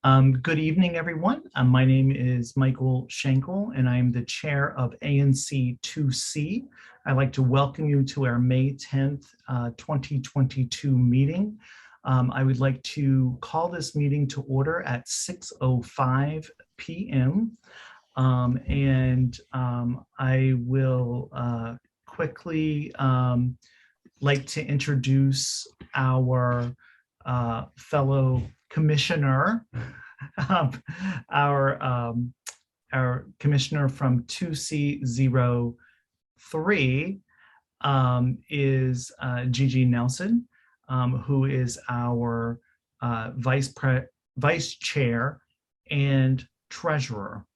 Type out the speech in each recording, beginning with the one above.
Good evening, everyone. My name is Michael Schenkel, and I'm the chair of ANC 2C. I'd like to welcome you to our May 10th, 2022 meeting. I would like to call this meeting to order at 6:05 p.m. I will quickly like to introduce our fellow commissioner, our commissioner from 2C03 is Gigi Nelson, who is our vice chair and treasurer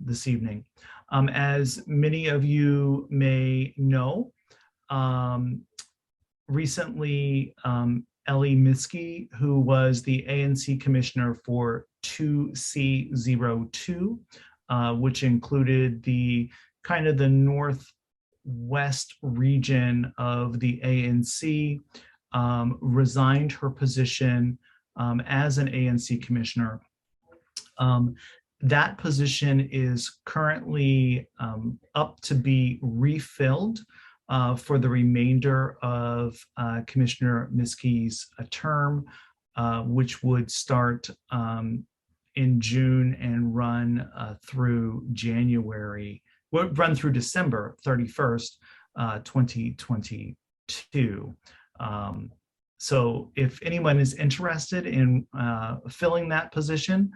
this evening. As many of you may know, recently Ellie Miskey, who was the ANC commissioner for 2C02, which included the northwest region of the ANC, resigned her position as an ANC commissioner. That position is currently up to be refilled for the remainder of Commissioner Miskey's term, which would start in June and run through December 31st, 2022. So if anyone is interested in filling that position,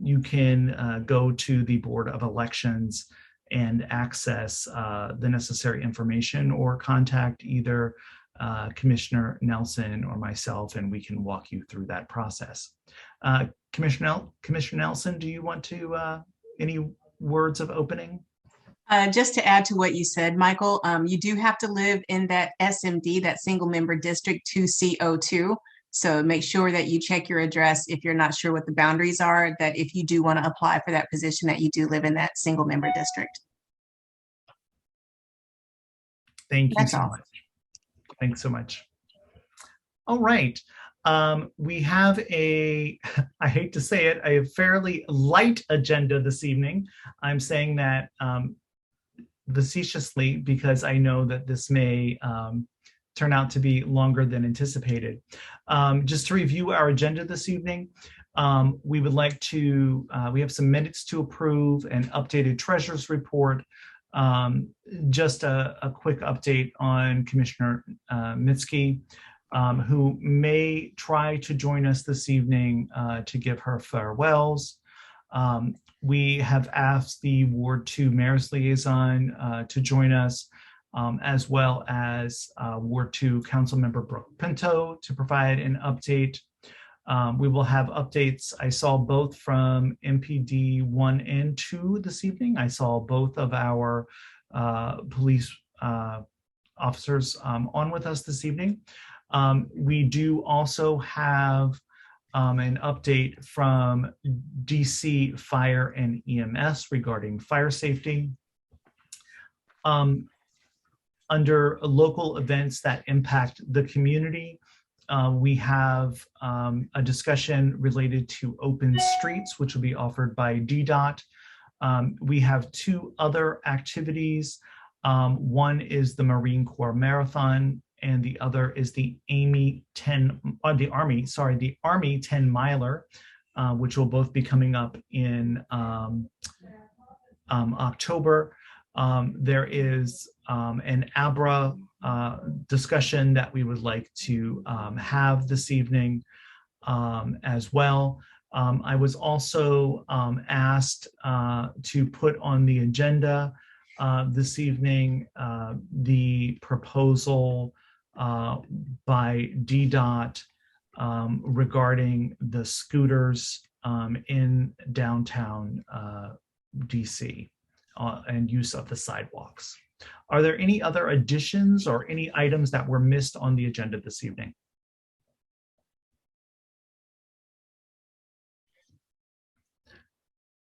you can go to the Board of Elections and access the necessary information, or contact either Commissioner Nelson or myself, and we can walk you through that process. Commissioner Nelson, do you want to, any words of opening? Just to add to what you said, Michael, you do have to live in that SMD, that single member district 2C02. So make sure that you check your address if you're not sure what the boundaries are, that if you do want to apply for that position, that you do live in that single member district. Thank you so much. Thanks so much. All right. We have I hate to say it, a fairly light agenda this evening. I'm saying that facetiously because I know that this may turn out to be longer than anticipated. Just to review our agenda this evening, we would like to, we have some minutes to approve, an updated treasurer's report, just a quick update on Commissioner Miskey, who may try to join us this evening to give her farewells. We have asked the Ward 2 Mayor's Liaison to join us, as well as Ward 2 Councilmember Brooke Pinto to provide an update. We will have updates. I saw both from MPD 1 and 2 this evening. I saw both of our police officers on with us this evening. We do also have an update from DC Fire and EMS regarding fire safety. Under local events that impact the community, we have a discussion related to open streets, which will be offered by DDOT. We have two other activities. One is the Marine Corps Marathon, and the other is the Army 10 miler, which will both be coming up in October. There is an ABRA discussion that we would like to have this evening as well. I was also asked to put on the agenda this evening the proposal by DDOT regarding the scooters in downtown DC and use of the sidewalks. Are there any other additions or any items that were missed on the agenda this evening?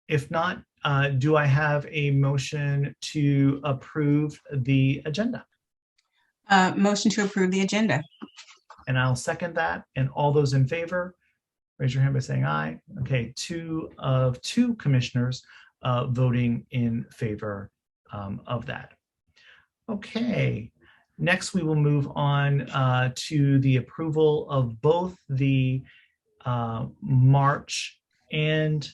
If not, do I have a motion to approve the agenda? Motion to approve the agenda. And I'll second that. And all those in favor? Raise your hand by saying aye. Okay, 2 of 2 commissioners voting in favor of that. Okay, next we will move on to the approval of both the March and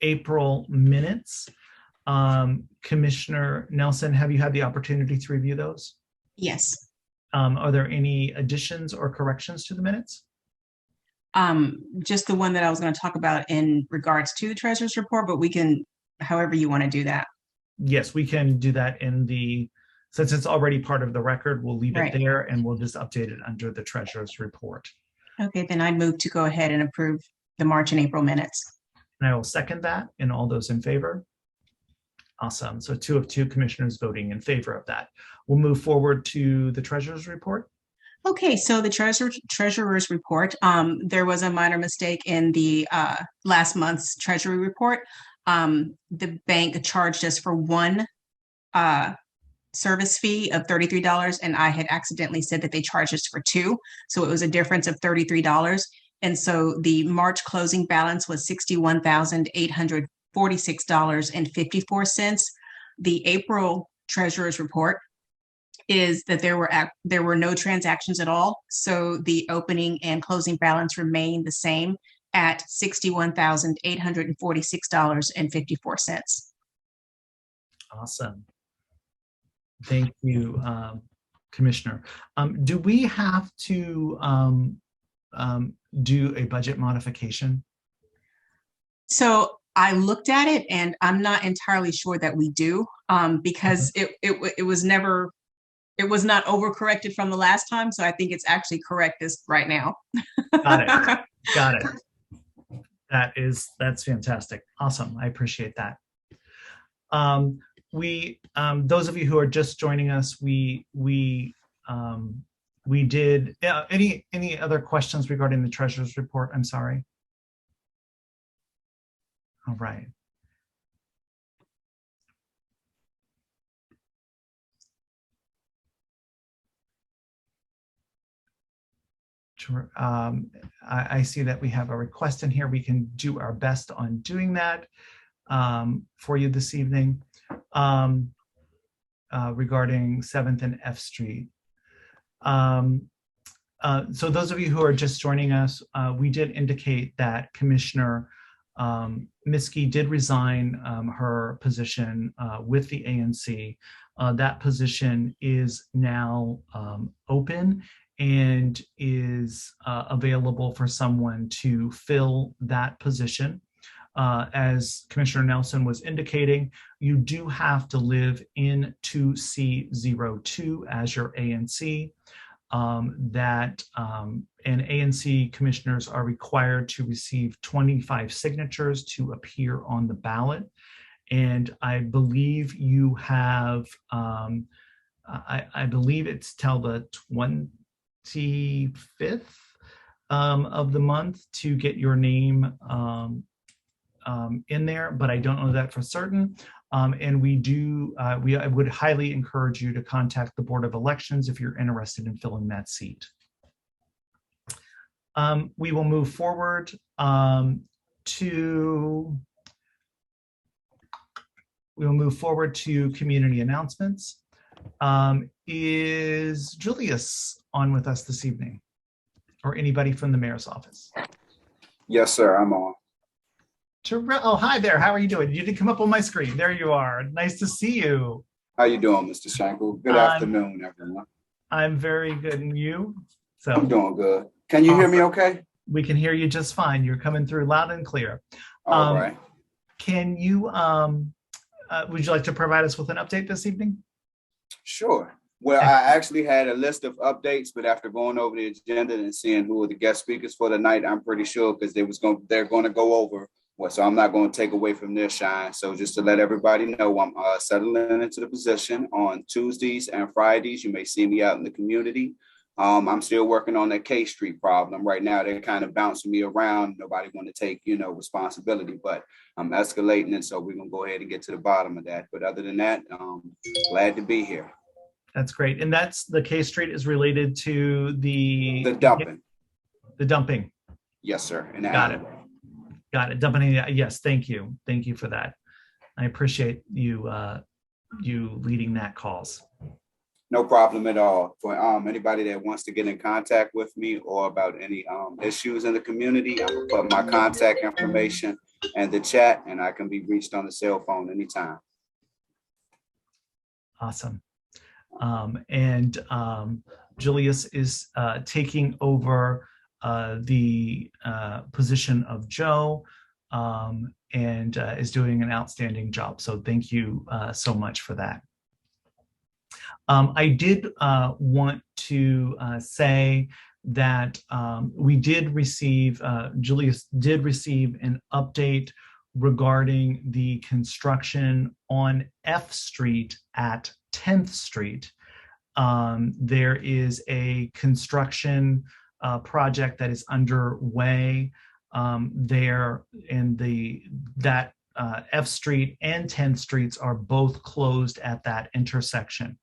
April minutes. Commissioner Nelson, have you had the opportunity to review those? Yes. Are there any additions or corrections to the minutes? Just the one that I was going to talk about in regards to the treasurer's report, but we can, however you want to do that. Yes, we can do that since it's already part of the record, we'll leave it there and we'll just update it under the treasurer's report. Okay, then I move to go ahead and approve the March and April minutes. And I will second that. And all those in favor? Awesome. So 2 of 2 commissioners voting in favor of that. We'll move forward to the treasurer's report. Okay, so the treasurer's report, there was a minor mistake in the last month's treasury report. The bank charged us for one service fee of $33, and I had accidentally said that they charged us for 2. So it was a difference of $33. And so the March closing balance was $61,846.54. The April treasurer's report is that there were no transactions at all. So the opening and closing balance remained the same at $61,846.54. Awesome. Thank you, Commissioner. Do we have to do a budget modification? So I looked at it and I'm not entirely sure that we do, because it was never, it was not overcorrected from the last time. So I think it's actually correct this right now. Got it. Got it. That's fantastic. Awesome. I appreciate that. Those of you who are just joining us, we did, any other questions regarding the treasurer's report? I'm sorry. All right. I see that we have a request in here. We can do our best on doing that for you this evening regarding 7th and F Street. So those of you who are just joining us, we did indicate that Commissioner Miskey did resign her position with the ANC. That position is now open and is available for someone to fill that position. As Commissioner Nelson was indicating, you do have to live in 2C02 as your ANC. And ANC commissioners are required to receive 25 signatures to appear on the ballot. And I believe you have, I believe it's till the 25th of the month to get your name in there, but I don't know that for certain. And I would highly encourage you to contact the Board of Elections if you're interested in filling that seat. We will move forward to community announcements. Is Julius on with us this evening, or anybody from the mayor's office? Yes, sir, I'm on. Oh, hi there. How are you doing? You didn't come up on my screen. There you are. Nice to see you. How you doing, Mr. Shankel? Good afternoon, everyone. I'm very good. And you? So I'm doing good. Can you hear me okay? We can hear you just fine. You're coming through loud and clear. All right. Can you, would you like to provide us with an update this evening? Sure. Well, I actually had a list of updates, but after going over the agenda and seeing who are the guest speakers for the night, I'm pretty sure because they're going to go over. So I'm not going to take away from their shine. So just to let everybody know, I'm settling into the position on Tuesdays and Fridays. You may see me out in the community. I'm still working on that K Street problem. Right now, they're kind of bouncing me around. Nobody want to take, responsibility, but I'm escalating it. So we're going to go ahead and get to the bottom of that. But other than that, glad to be here. That's great. And that's the K Street is related to the dumping. The dumping. Yes, sir. In the Got it. alleyway. Got it. Dumping, yes, thank you. Thank you for that. I appreciate you you leading that cause. No problem at all. For anybody that wants to get in contact with me or about any issues in the community, I'm gonna put my contact information in the chat, and I can be reached on the cell phone anytime. Awesome. Julius is taking over the position of Joe, and is doing an outstanding job. So thank you so much for that. I did want to say that we did receive, Julius did receive an update regarding the construction on F Street at 10th Street. There is a construction project that is underway there, and that F Street and 10th Streets are both closed at that intersection.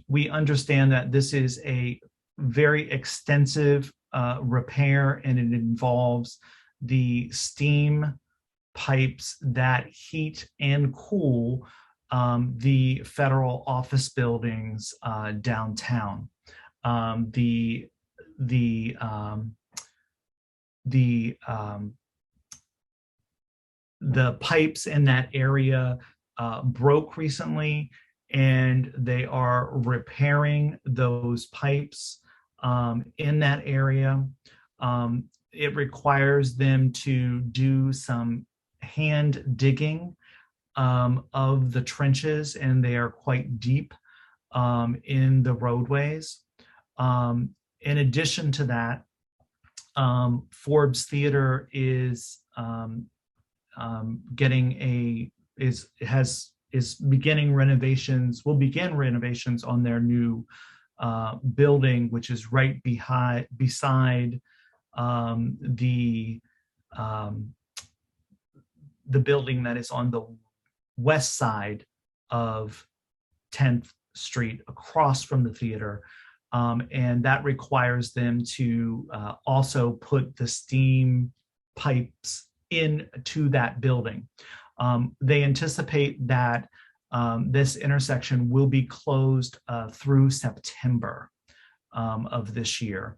We understand that this is a very extensive repair, and it involves the steam pipes that heat and cool the federal office buildings downtown. The pipes in that area broke recently, and they are repairing those pipes in that area. It requires them to do some hand digging of the trenches, and they are quite deep in the roadways. In addition to that, Forbes Theater is beginning renovations. Will begin renovations on their new building, which is right beside the building that is on the west side of 10th Street, across from the theater. And that requires them to also put the steam pipes into that building. They anticipate that this intersection will be closed through September of this year.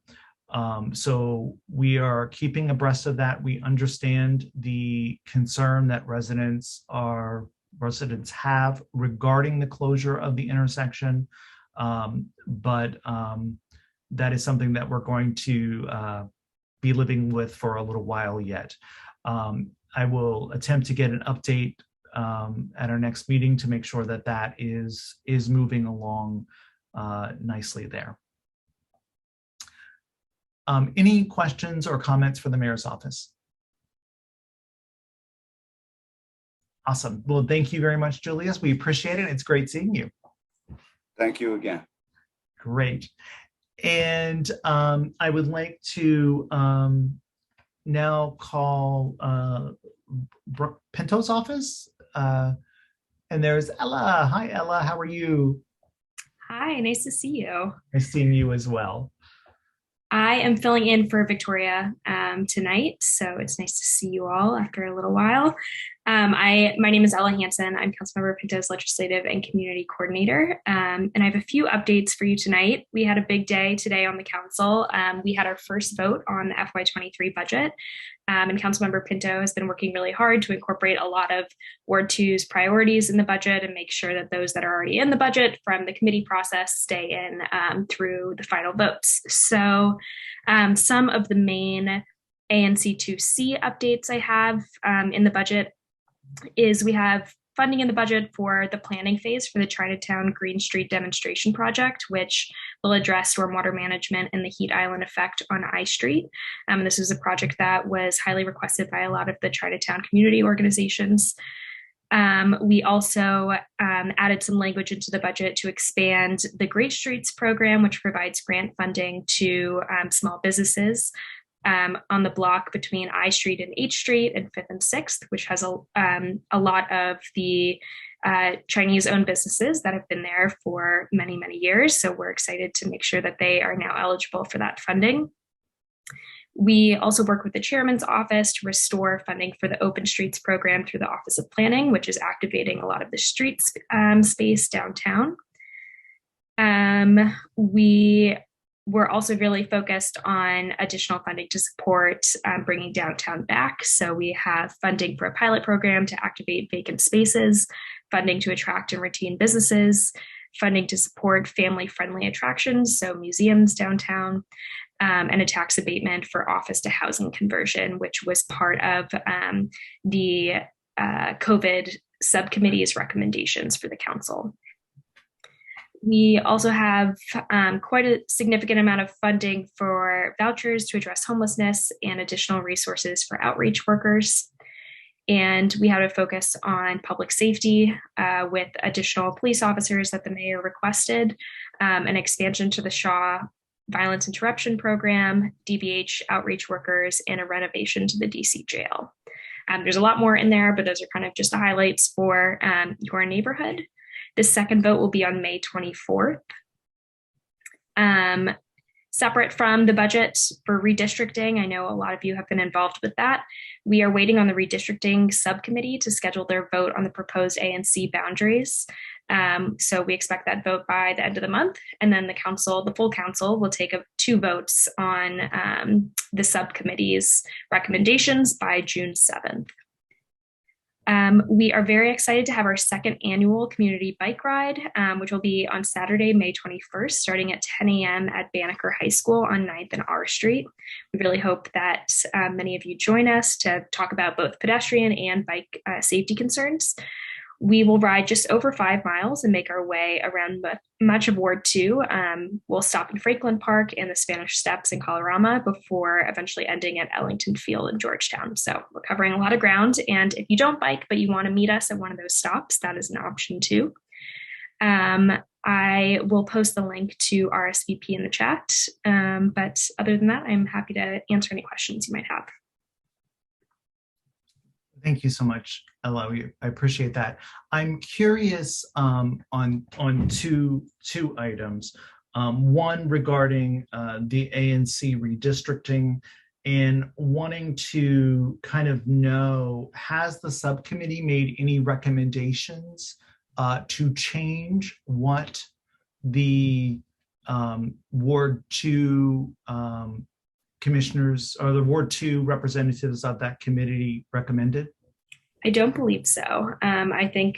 So we are keeping abreast of that. We understand the concern that residents have regarding the closure of the intersection, but that is something that we're going to be living with for a little while yet. I will attempt to get an update at our next meeting to make sure that that is moving along nicely there. Any questions or comments for the mayor's office? Awesome. Well, thank you very much, Julius. We appreciate it. It's great seeing you. Thank you again. Great. And I would like to now call Brooke Pinto's office. And there's Ella. Hi, Ella. How are you? Hi, nice to see you. Nice seeing you as well. I am filling in for Victoria tonight, so it's nice to see you all after a little while. My name is Ella Hansen. I'm Councilmember Pinto's Legislative and Community Coordinator, and I have a few updates for you tonight. We had a big day today on the council. We had our first vote on the FY23 budget, and Councilmember Pinto has been working really hard to incorporate a lot of Ward 2's priorities in the budget and make sure that those that are already in the budget from the committee process stay in through the final votes. So some of the main ANC 2C updates I have in the budget is we have funding in the budget for the planning phase for the Chinatown Green Street demonstration project, which will address stormwater management and the heat island effect on I Street. This is a project that was highly requested by a lot of the Chinatown community organizations. We also added some language into the budget to expand the Great Streets program, which provides grant funding to small businesses on the block between I Street and H Street and 5th and 6th, which has a lot of the Chinese-owned businesses that have been there for many, many years. So we're excited to make sure that they are now eligible for that funding. We also work with the chairman's office to restore funding for the Open Streets program through the Office of Planning, which is activating a lot of the streets space downtown. We're also really focused on additional funding to support bringing downtown back. So we have funding for a pilot program to activate vacant spaces, funding to attract and retain businesses, funding to support family-friendly attractions, so museums downtown, and a tax abatement for office to housing conversion, which was part of the COVID subcommittee's recommendations for the council. We also have quite a significant amount of funding for vouchers to address homelessness and additional resources for outreach workers. And we have a focus on public safety with additional police officers that the mayor requested, an expansion to the Shaw Violence Interruption Program, DVH outreach workers, and a renovation to the DC jail. There's a lot more in there, but those are kind of just the highlights for your neighborhood. The second vote will be on May 24th. Separate from the budget for redistricting, I know a lot of you have been involved with that. We are waiting on the Redistricting Subcommittee to schedule their vote on the proposed ANC boundaries. So we expect that vote by the end of the month, and then the full council will take 2 votes on the subcommittee's recommendations by June 7th. We are very excited to have our second annual community bike ride, which will be on Saturday, May 21st, starting at 10 a.m. at Banneker High School on 9th and R Street. We really hope that many of you join us to talk about both pedestrian and bike safety concerns. We will ride just over 5 miles and make our way around much of Ward 2. We'll stop in Franklin Park and the Spanish Steps in Colorama before eventually ending at Ellington Field in Georgetown. So we're covering a lot of ground. And if you don't bike, but you want to meet us at one of those stops, that is an option too. I will post the link to RSVP in the chat. But other than that, I'm happy to answer any questions you might have. Thank you so much, Ella. I appreciate that. I'm curious on two items. One regarding the ANC redistricting, and wanting to kind of know, has the subcommittee made any recommendations to change what the Ward 2 commissioners or the Ward 2 representatives of that committee recommended? I don't believe so. I think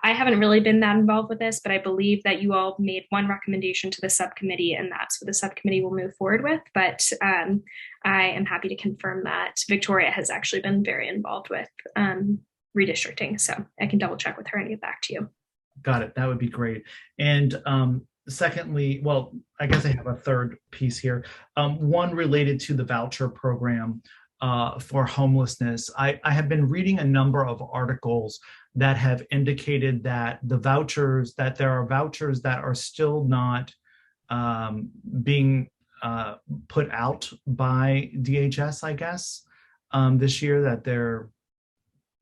I haven't really been that involved with this, but I believe that you all made one recommendation to the subcommittee, and that's what the subcommittee will move forward with. But I am happy to confirm that Victoria has actually been very involved with redistricting, so I can double check with her and get back to you. Got it. That would be great. And secondly, well, I guess I have a third piece here. One related to the voucher program for homelessness. I have been reading a number of articles that have indicated that there are vouchers that are still not being put out by DHS, I guess, this year, that they're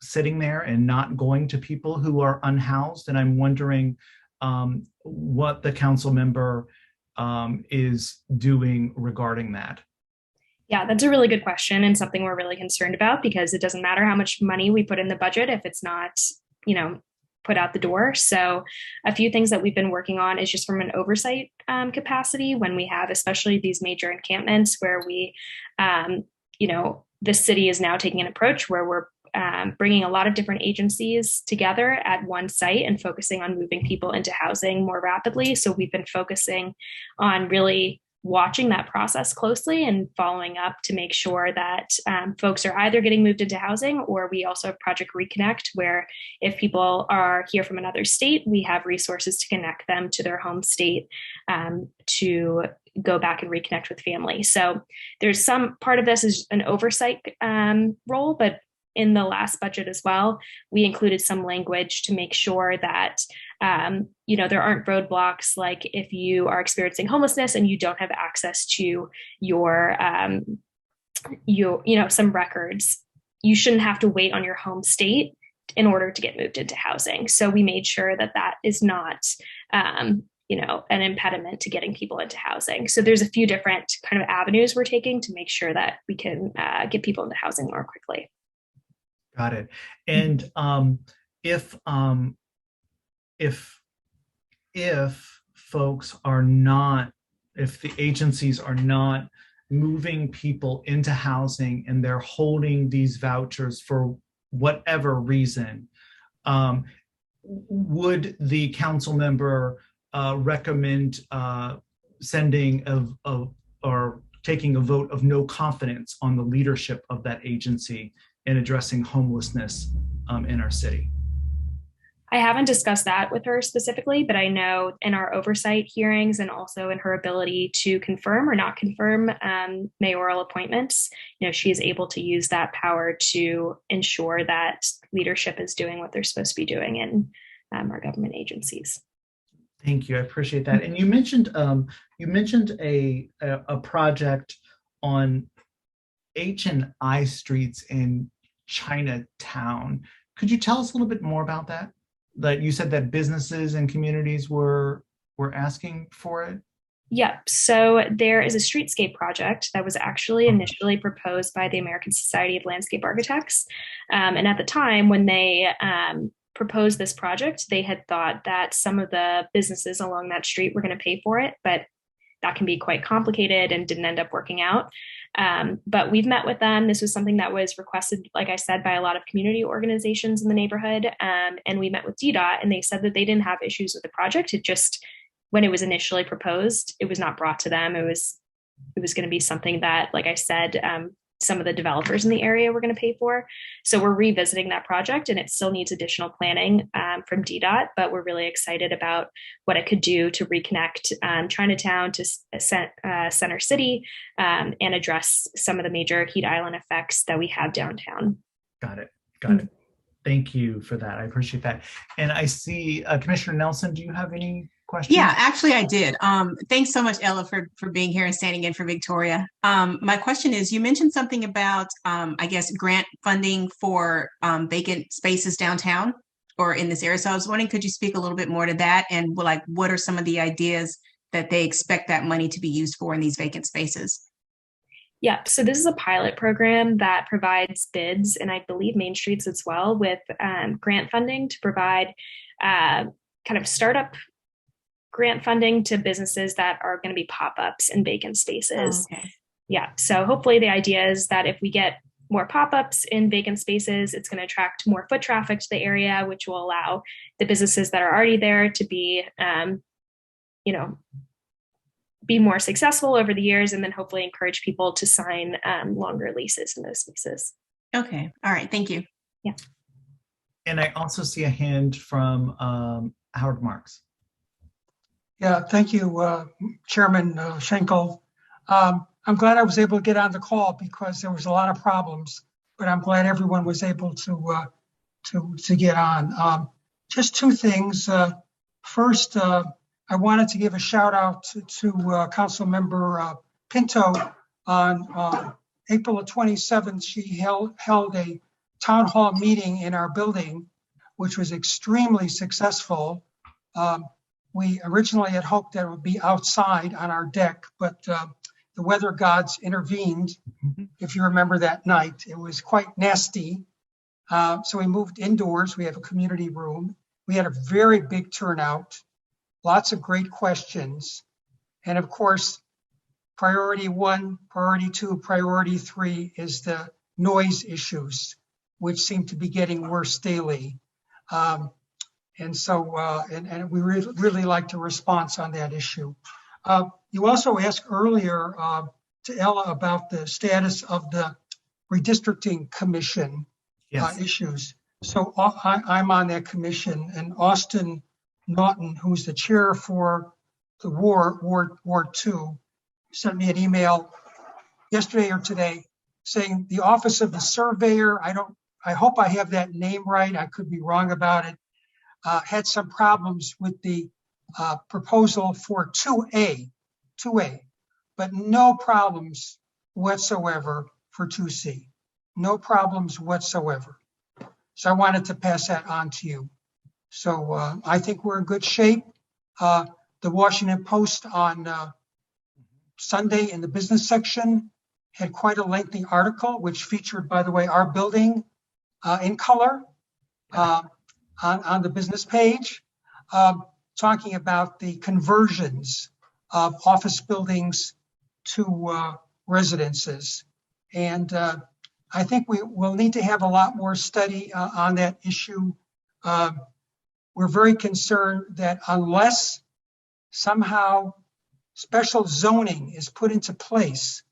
sitting there and not going to people who are unhoused. And I'm wondering what the council member is doing regarding that. Yeah, that's a really good question, and something we're really concerned about, because it doesn't matter how much money we put in the budget if it's not, put out the door. So a few things that we've been working on is just from an oversight capacity, when we have especially these major encampments where we, the city is now taking an approach where we're bringing a lot of different agencies together at one site and focusing on moving people into housing more rapidly. So we've been focusing on really watching that process closely and following up to make sure that folks are either getting moved into housing, or we also have Project Reconnect, where if people are here from another state, we have resources to connect them to their home state to go back and reconnect with family. So there's some part of this is an oversight role, but in the last budget as well, we included some language to make sure that there aren't roadblocks, like if you are experiencing homelessness and you don't have access to your some records, you shouldn't have to wait on your home state in order to get moved into housing. So we made sure that that is not an impediment to getting people into housing. So there's a few different kind of avenues we're taking to make sure that we can get people into housing more quickly. Got it. And if folks are not, if the agencies are not moving people into housing and they're holding these vouchers for whatever reason, would the council member recommend sending or taking a vote of no confidence on the leadership of that agency in addressing homelessness in our city? I haven't discussed that with her specifically, but I know in our oversight hearings and also in her ability to confirm or not confirm mayoral appointments, she is able to use that power to ensure that leadership is doing what they're supposed to be doing in our government agencies. Thank you. I appreciate that. And you mentioned a project on H&I streets in Chinatown. Could you tell us a little bit more about that? That you said that businesses and communities were asking for it? Yep. So there is a Streetscape Project that was actually initially proposed by the American Society of Landscape Architects. And at the time when they proposed this project, they had thought that some of the businesses along that street were going to pay for it, but that can be quite complicated and didn't end up working out. But we've met with them. This was something that was requested, like I said, by a lot of community organizations in the neighborhood. And we met with DDOT, and they said that they didn't have issues with the project. It just, when it was initially proposed, it was not brought to them. It was going to be something that, like I said, some of the developers in the area were going to pay for. So we're revisiting that project, and it still needs additional planning from DDOT, but we're really excited about what it could do to reconnect Chinatown to Center City and address some of the major heat island effects that we have downtown. Got it. Thank you for that. I appreciate that. And I see Commissioner Nelson, do you have any questions? Yeah, actually I did. Thanks so much, Ella, for being here and standing in for Victoria. My question is, you mentioned something about, I guess, grant funding for vacant spaces downtown or in this area. So I was wondering, could you speak a little bit more to that? And what are some of the ideas that they expect that money to be used for in these vacant spaces? Yeah, so this is a pilot program that provides bids, and I believe Main Streets as well, with grant funding to provide kind of startup grant funding to businesses that are going to be pop-ups in vacant spaces. Oh, okay. Yeah, so hopefully the idea is that if we get more pop-ups in vacant spaces, it's going to attract more foot traffic to the area, which will allow the businesses that are already there to be, be more successful over the years, and then hopefully encourage people to sign longer leases in those spaces. Okay. All right. Thank you. Yeah. And I also see a hand from Howard Marks. Yeah, thank you, Chairman Schenkel. I'm glad I was able to get on the call because there was a lot of problems, but I'm glad everyone was able to get on. Just two things. First, I wanted to give a shout out to Council Member Pinto. On April 27th, she held a town hall meeting in our building, which was extremely successful. We originally had hoped that it would be outside on our deck, but the weather gods intervened. If you remember that night, it was quite nasty. So we moved indoors. We have a community room. We had a very big turnout, lots of great questions. And of course, priority 1, priority 2, priority 3 is the noise issues, which seem to be getting worse daily. And so, and we really like the response on that issue. You also asked earlier to Ella about the status of the Redistricting Commission issues. So I'm on that commission, and Austin Naughton, who's the chair for the Ward 2, sent me an email yesterday or today saying the Office of the Surveyor, I hope I have that name right, I could be wrong about it, had some problems with the proposal for 2A, but no problems whatsoever for 2C. No problems whatsoever. So I wanted to pass that on to you. So I think we're in good shape. The the Washington Post on Sunday in the business section had quite a lengthy article, which featured, by the way, our building in color on the business page, talking about the conversions of office buildings to residences. And I think we will need to have a lot more study on that issue. We're very concerned that unless somehow special zoning is put into place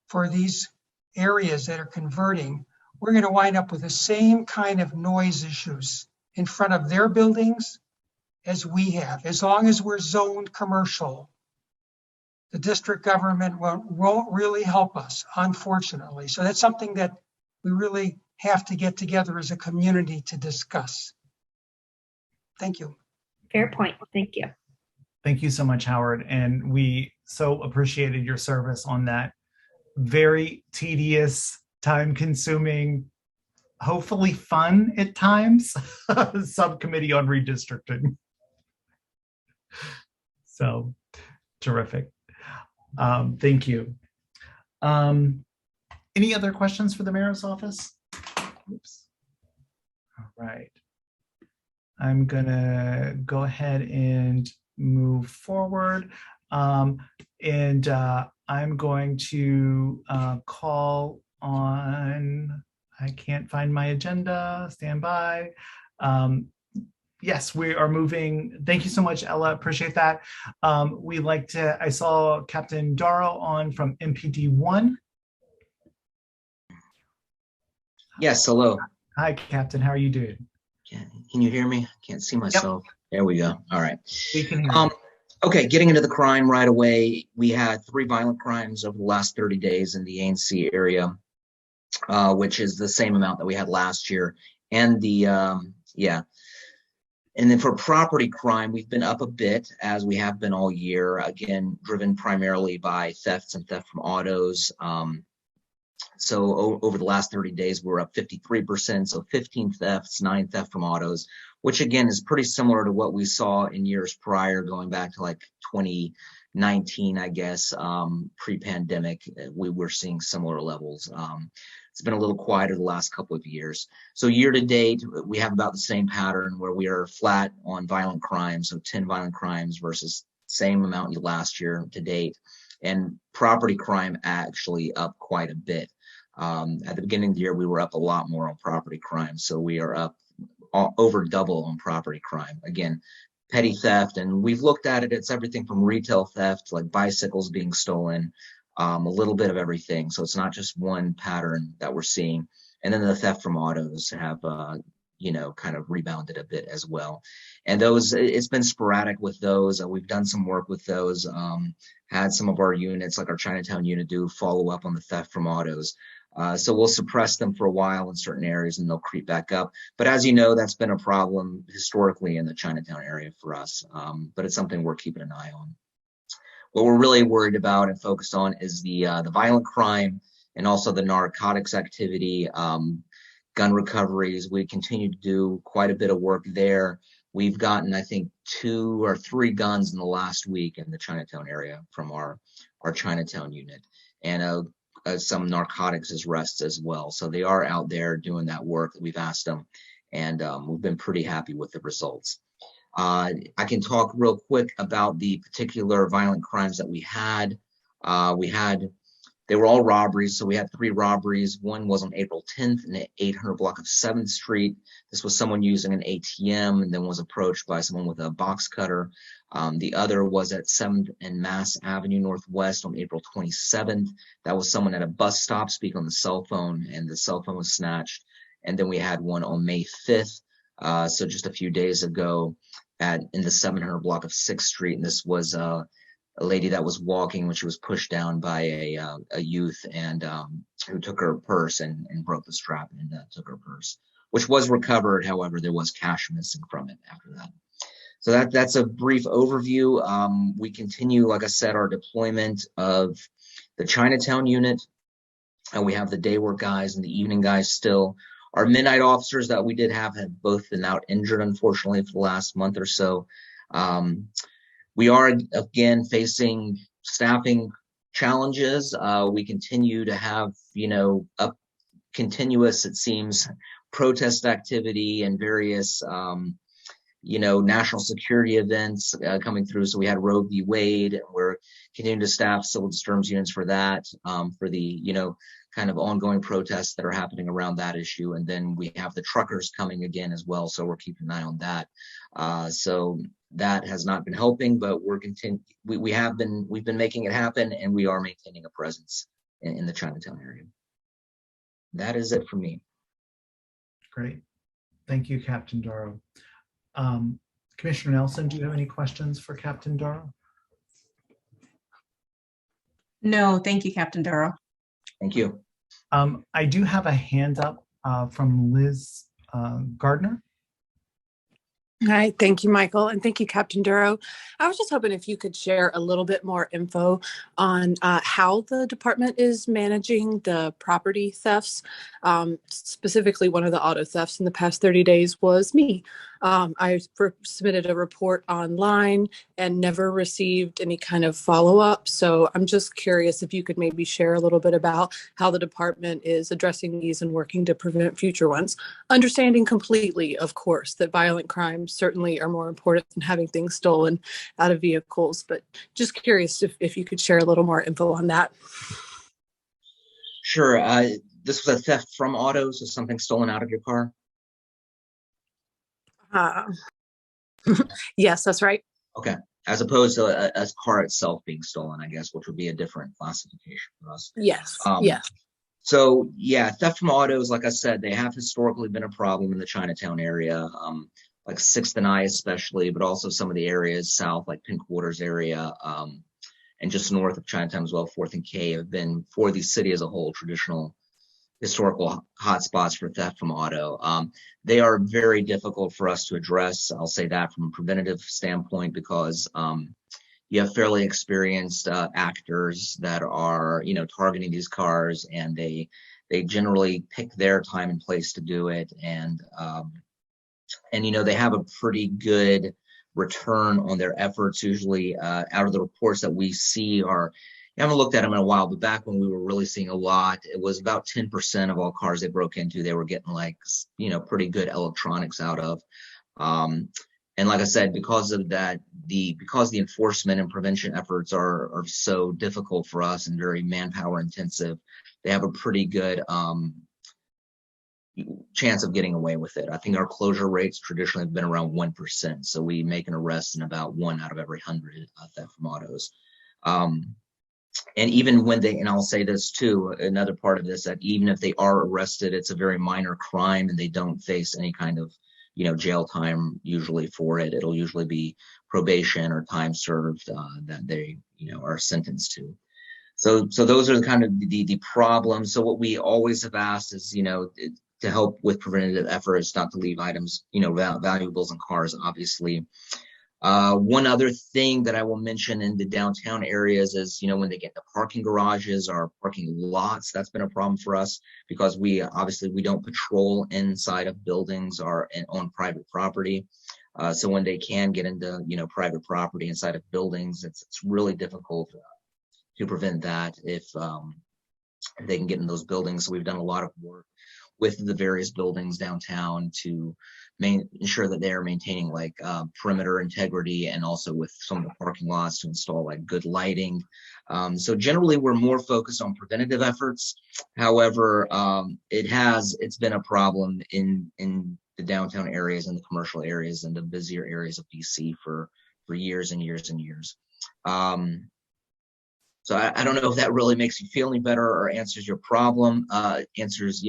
for these areas that are converting, we're going to wind up with the same kind of noise issues in front of their buildings as we have. As long as we're zoned commercial, the district government won't really help us, unfortunately. So that's something that we really have to get together as a community to discuss. Thank you. Fair point. Thank you. Thank you so much, Howard. And we so appreciated your service on that very tedious, time-consuming, hopefully fun at times, subcommittee on redistricting. So terrific. Thank you. Any other questions for the mayor's office? Oops. All right. I'm gonna go ahead and move forward. And I'm going to call on, I can't find my agenda, stand by. Yes, we are moving. Thank you so much, Ella, appreciate that. We like to, I saw Captain Darrow on from MPD1. Yes, hello. Hi, Captain, how are you doing? Can you hear me? Can't see myself. Yep. There we go. All right. We can hear you. Okay, getting into the crime right away. We had 3 violent crimes over the last 30 days in the ANC area, which is the same amount that we had last year. And the, And then for property crime, we've been up a bit, as we have been all year, again, driven primarily by thefts and theft from autos. So over the last 30 days, we're up 53%. So 15 thefts, 9 theft from autos, which again is pretty similar to what we saw in years prior, going back to like 2019, I guess, pre-pandemic. We were seeing similar levels. It's been a little quieter the last couple of years. So year to date, we have about the same pattern where we are flat on violent crimes. So 10 violent crimes versus same amount last year to date. And property crime actually up quite a bit. At the beginning of the year, we were up a lot more on property crime. So we are up over double on property crime. Again, petty theft. And we've looked at it. It's everything from retail theft, like bicycles being stolen, a little bit of everything. So it's not just one pattern that we're seeing. And then the theft from autos have, kind of rebounded a bit as well. And those, it's been sporadic with those. We've done some work with those, had some of our units, like our Chinatown unit, do follow up on the theft from autos. So we'll suppress them for a while in certain areas and they'll creep back up. But as you know, that's been a problem historically in the Chinatown area for us. But it's something we're keeping an eye on. What we're really worried about and focused on is the violent crime and also the narcotics activity, gun recoveries. We continue to do quite a bit of work there. We've gotten, I think, 2 or 3 guns in the last week in the Chinatown area from our Chinatown unit, and some narcotics arrests as well. So they are out there doing that work that we've asked them, and we've been pretty happy with the results. I can talk real quick about the particular violent crimes that we had. They were all robberies. So we had 3 robberies. One was on April 10th in the 800 block of 7th Street. This was someone using an ATM and then was approached by someone with a box cutter. The other was at 7th and Mass Avenue Northwest on April 27th. That was someone at a bus stop speaking on the cell phone, and the cell phone was snatched. And then we had one on May 5th. So just a few days ago in the 700 block of 6th Street. And this was a lady that was walking when she was pushed down by a youth, and who took her purse and broke the strap and took her purse, which was recovered. However, there was cash missing from it after that. So that's a brief overview. We continue, like I said, our deployment of the Chinatown unit, and we have the day work guys and the evening guys still. Our midnight officers that we did have both been out injured, unfortunately, for the last month or so. We are again facing staffing challenges. We continue to have, continuous, it seems, protest activity and various, national security events coming through. So we had Roe v. Wade. We're continuing to staff civil disturbance units for that, for the, kind of ongoing protests that are happening around that issue. And then we have the truckers coming again as well. So we're keeping an eye on that. So that has not been helping, but we've been making it happen, and we are maintaining a presence in the Chinatown area. That is it for me. Great. Thank you, Captain Doro. Commissioner Nelson, do you have any questions for Captain Doro? No, thank you, Captain Doro. Thank you. I do have a hand up from Liz Gardner. Hi, thank you, Michael, and thank you, Captain Duro. I was just hoping if you could share a little bit more info on how the department is managing the property thefts. Specifically, one of the auto thefts in the past 30 days was me. I submitted a report online and never received any kind of follow-up. So I'm just curious if you could maybe share a little bit about how the department is addressing these and working to prevent future ones. Understanding completely, of course, that violent crimes certainly are more important than having things stolen out of vehicles, but just curious if you could share a little more info on that. Sure. This was a theft from autos, so something stolen out of your car? Yes, that's right. Okay. As opposed to a car itself being stolen, I guess, which would be a different classification for us. Yes, yes. So yeah, theft from autos, like I said, they have historically been a problem in the Chinatown area, like 6th and I especially, but also some of the areas south, like Penn Quarters area, and just north of Chinatown as well, 4th and K, have been, for the city as a whole, traditional historical hotspots for theft from auto. They are very difficult for us to address. I'll say that from a preventative standpoint, because you have fairly experienced actors that are, targeting these cars, and they generally pick their time and place to do it. And they have a pretty good return on their efforts. Usually out of the reports that we see I haven't looked at them in a while, but back when we were really seeing a lot, it was about 10% of all cars they broke into, they were getting pretty good electronics out of. And like I said, because of that, because the enforcement and prevention efforts are so difficult for us and very manpower intensive, they have a pretty good chance of getting away with it. I think our closure rates traditionally have been around 1%. So we make an arrest in about 1 out of every 100 theft from autos. And even when and I'll say this too, another part of this, that even if they are arrested, it's a very minor crime and they don't face any kind of, jail time usually for it. It'll usually be probation or time served that they, are sentenced to. So those are kind of the problems. So what we always have asked is, to help with preventative efforts, not to leave items, valuables in cars, obviously. One other thing that I will mention in the downtown areas is, when they get to parking garages or parking lots, that's been a problem for us, because we don't patrol inside of buildings or on private property. So when they can get into, private property inside of buildings, it's really difficult to prevent that if they can get in those buildings. So we've done a lot of work with the various buildings downtown to ensure that they are maintaining perimeter integrity, and also with some of the parking lots to install good lighting. So generally we're more focused on preventative efforts. However, it's been a problem in the downtown areas and the commercial areas and the busier areas of DC for years and years and years. So I don't know if that really makes you feel any better or answers your problem, addresses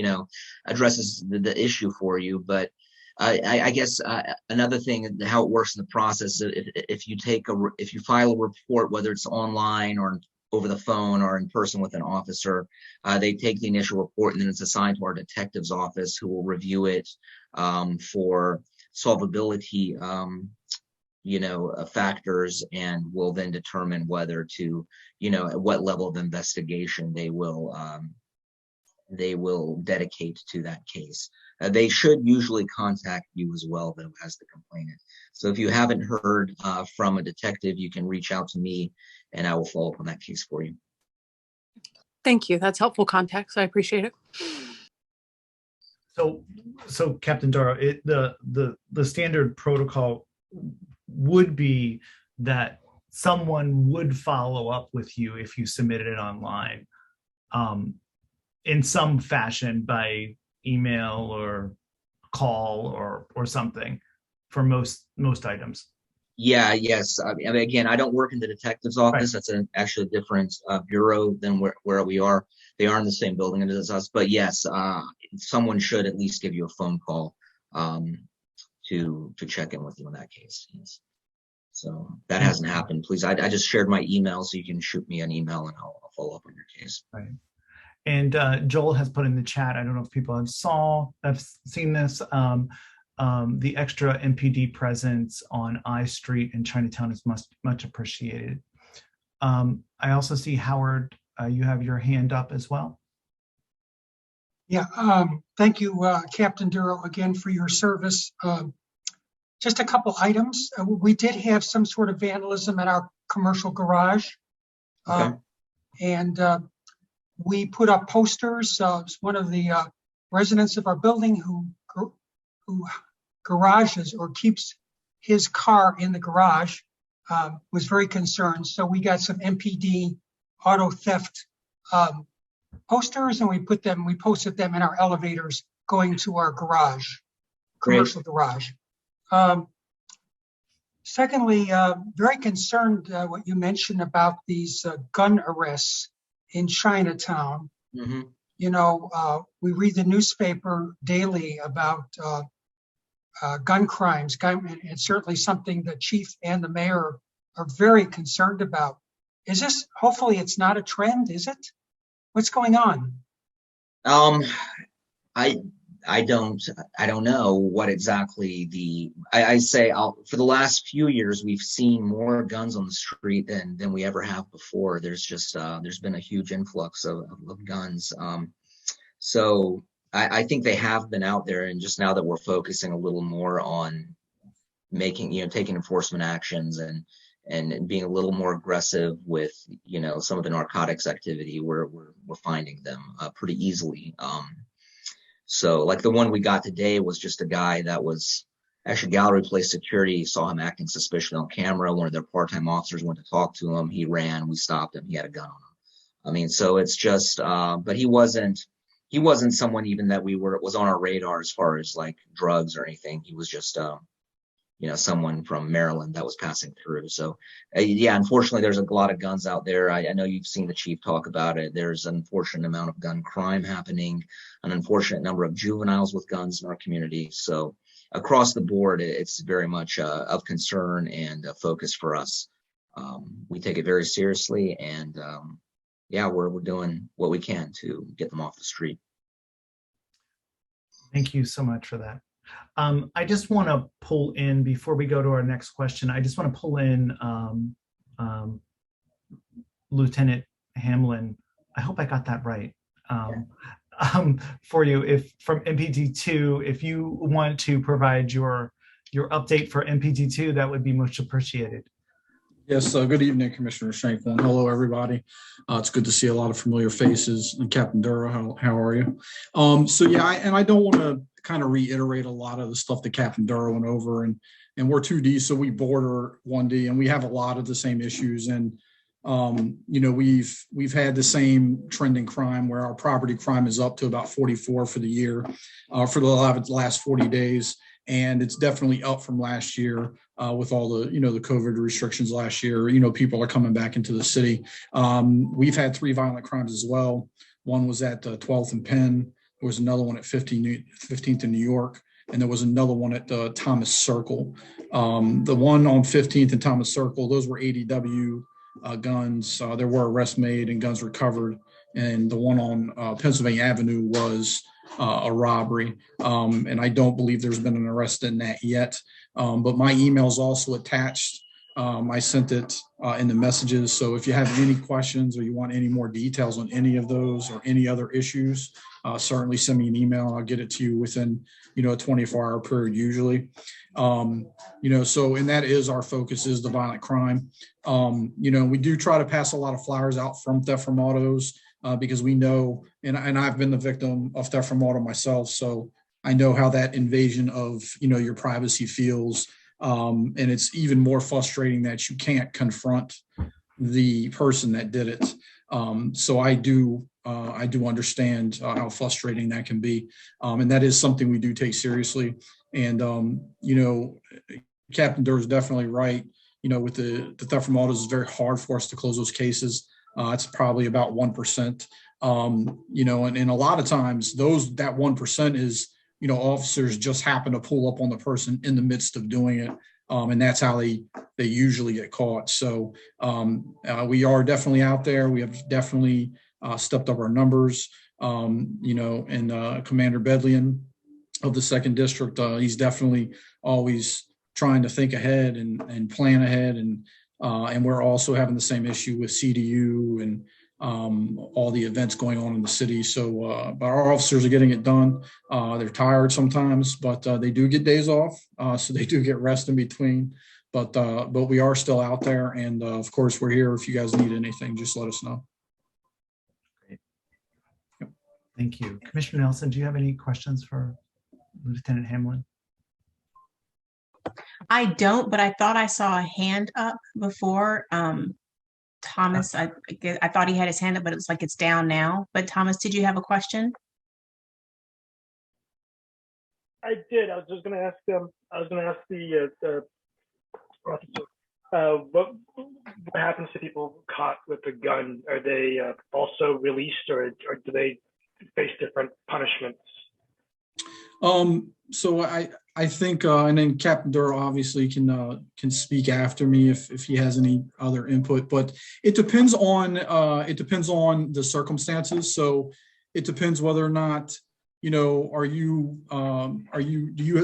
the issue for you. But I guess another thing, how it works in the process, if you file a report, whether it's online or over the phone or in person with an officer, they take the initial report and then it's assigned to our detective's office, who will review it for solvability factors, and will then determine whether to, at what level of investigation they will they will dedicate to that case. They should usually contact you as well, though, as the complainant. So if you haven't heard from a detective, you can reach out to me and I will follow up on that case for you. Thank you. That's helpful context. I appreciate it. So Captain Doro, the standard protocol would be that someone would follow up with you if you submitted it online, in some fashion, by email or call or something, for most items. Yeah, yes. I mean, again, I don't work in the detective's office. Right. That's actually a different bureau than where we are. They are in the same building as us, but yes, someone should at least give you a phone call to check in with you in that case. Yes. So that hasn't happened. Please, I just shared my email, so you can shoot me an email and I'll follow up on your case. Right. And Joel has put in the chat, I don't know if people have seen this, the extra MPD presence on I Street in Chinatown is much appreciated. I also see, Howard, you have your hand up as well. Yeah, thank you, Captain Duro, again for your service. Just a couple items. We did have some sort of vandalism at our commercial garage. Okay. And we put up posters. One of the residents of our building who garages or keeps his car in the garage was very concerned. So we got some MPD auto theft posters, and we posted them in our elevators going to our garage, commercial garage. Secondly, very concerned what you mentioned about these gun arrests in Chinatown. Mm-hmm. You know, we read the newspaper daily about gun crimes, and certainly something the chief and the mayor are very concerned about. Is this, hopefully it's not a trend, is it? What's going on? I don't know what exactly I say for the last few years, we've seen more guns on the street than we ever have before. There's just, there's been a huge influx of guns. So I think they have been out there, and just now that we're focusing a little more on taking enforcement actions and being a little more aggressive with, some of the narcotics activity, we're finding them pretty easily. So like the one we got today was just a guy that was actually gallery place security, saw him acting suspicious on camera. One of their part-time officers went to talk to him. He ran, we stopped him. He had a gun on him. I mean, so it's just, but he wasn't someone even that was on our radar as far as like drugs or anything. He was just, someone from Maryland that was passing through. So yeah, unfortunately there's a lot of guns out there. I know you've seen the chief talk about it. There's an unfortunate amount of gun crime happening, an unfortunate number of juveniles with guns in our community. So across the board, it's very much of concern and a focus for us. We take it very seriously, and we're doing what we can to get them off the street. Thank you so much for that. I just want to pull in, before we go to our next question, I just want to pull in Lieutenant Hamlin. I hope I got that right. For you, if from MPD2, if you want to provide your update for MPD2, that would be much appreciated. Yes, good evening, Commissioner Shanklin. Hello, everybody. It's good to see a lot of familiar faces. And Captain Duro, how are you? I don't want to kind of reiterate a lot of the stuff that Captain Duro went over, and we're 2D, so we border 1D, and we have a lot of the same issues. And we've had the same trending crime where our property crime is up to about 44 for the year, for the last 40 days. And it's definitely up from last year with all the, the COVID restrictions last year. People are coming back into the city. We've had 3 violent crimes as well. One was at 12th and Penn. There was another one at 15th in New York. And there was another one at Thomas Circle. The one on 15th and Thomas Circle, those were ADW guns. There were arrests made and guns recovered. And the one on Pennsylvania Avenue was a robbery. And I don't believe there's been an arrest in that yet. But my email is also attached I sent it in the messages. So if you have any questions or you want any more details on any of those or any other issues, certainly send me an email and I'll get it to you within, a 24-hour period usually. So, and that is our focus, is the violent crime. We do try to pass a lot of flyers out from theft from autos because we know, and I've been the victim of theft from auto myself. So I know how that invasion of, your privacy feels. And it's even more frustrating that you can't confront the person that did it. So I do understand how frustrating that can be. And that is something we do take seriously. And, Captain Durr is definitely right. With the theft from autos, it's very hard for us to close those cases. It's probably about 1%. And a lot of times that 1% is, officers just happen to pull up on the person in the midst of doing it. And that's how they usually get caught. So we are definitely out there. We have definitely stepped up our numbers. And Commander Bedlian of the 2nd District, he's definitely always trying to think ahead and plan ahead. And we're also having the same issue with CDU and all the events going on in the city. So, but our officers are getting it done. They're tired sometimes, but they do get days off. So they do get rest in between, but we are still out there. And of course we're here. If you guys need anything, just let us know. Great. Yep. Thank you. Commissioner Nelson, do you have any questions for Lieutenant Hamlin? I don't, but I thought I saw a hand up before. Thomas, I thought he had his hand up, but it looks like it's down now. But Thomas, did you have a question? I did. I was just going to ask them. I was going to ask the officer, what happens to people caught with a gun? Are they also released, or do they face different punishments? So I think, and then Captain Durr obviously can speak after me if he has any other input, but it depends on the circumstances. So it depends whether or not, do you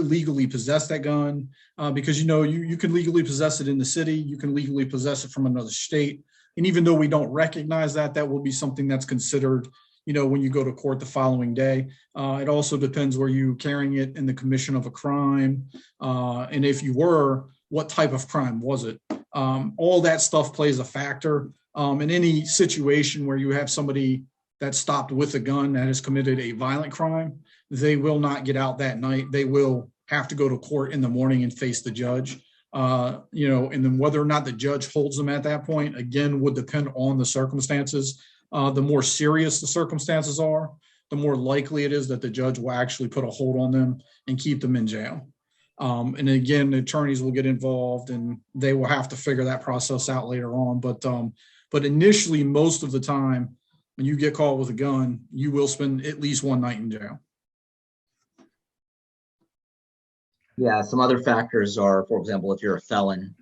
legally possess that gun? Because, you can legally possess it in the city, you can legally possess it from another state. And even though we don't recognize that will be something that's considered, when you go to court the following day. It also depends, were you carrying it in the commission of a crime? And if you were, what type of crime was it? All that stuff plays a factor. In any situation where you have somebody that's stopped with a gun that has committed a violent crime, they will not get out that night. They will have to go to court in the morning and face the judge. And then whether or not the judge holds them at that point, again, would depend on the circumstances. The more serious the circumstances are, the more likely it is that the judge will actually put a hold on them and keep them in jail. And again, the attorneys will get involved and they will have to figure that process out later on. But initially, most of the time, when you get caught with a gun, you will spend at least one night in jail. Yeah, some other factors are, for example, if you're a felon,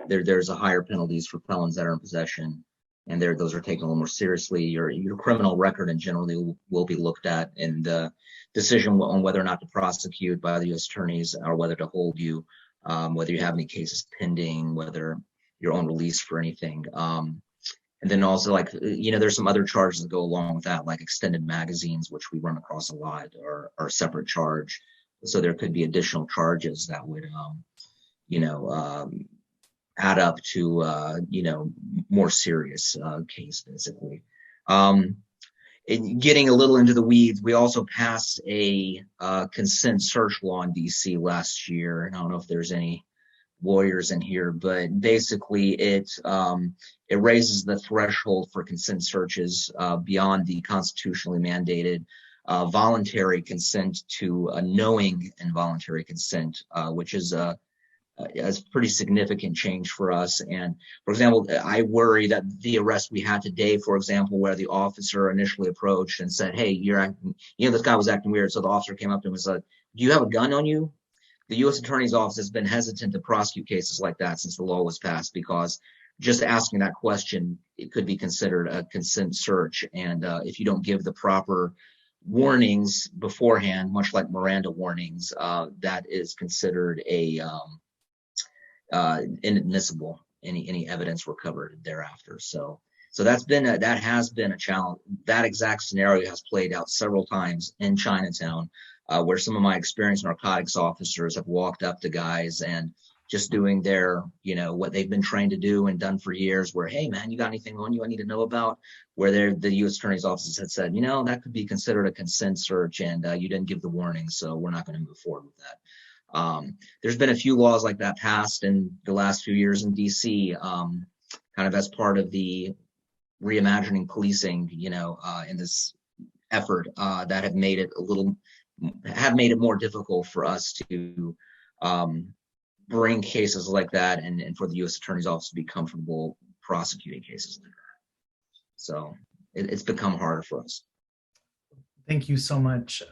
there's a higher penalties for felons that are in possession. And those are taken a little more seriously. Your criminal record in generally will be looked at, and the decision on whether or not to prosecute by the U.S. attorneys or whether to hold you, whether you have any cases pending, whether you're on release for anything. And then also, there's some other charges that go along with that, like extended magazines, which we run across a lot, are a separate charge. So there could be additional charges that would, add up to, more serious case, basically. Getting a little into the weeds, we also passed a consent search law in D.C. last year. And I don't know if there's any lawyers in here, but basically it raises the threshold for consent searches beyond the constitutionally mandated voluntary consent to a knowing involuntary consent, which is a pretty significant change for us. And for example, I worry that the arrest we had today, for example, where the officer initially approached and said, "Hey, you're acting, this guy was acting weird." So the officer came up to him and said, "Do you have a gun on you?" The U.S. Attorney's Office has been hesitant to prosecute cases like that since the law was passed, because just asking that question, it could be considered a consent search. And if you don't give the proper warnings beforehand, much like Miranda warnings, that is considered inadmissible, any evidence recovered thereafter. So that has been a challenge. That exact scenario has played out several times in Chinatown, where some of my experienced narcotics officers have walked up to guys and just doing their, what they've been trained to do and done for years, where, hey man, you got anything on you I need to know about? Where the U.S. Attorney's offices had said, that could be considered a consent search, and you didn't give the warning, so we're not going to move forward with that. There's been a few laws like that passed in the last few years in DC, kind of as part of the reimagining policing, in this effort, that have made it more difficult for us to bring cases like that, and for the U.S. Attorney's Office to be comfortable prosecuting cases like that. So it's become harder for us. Thank you so much,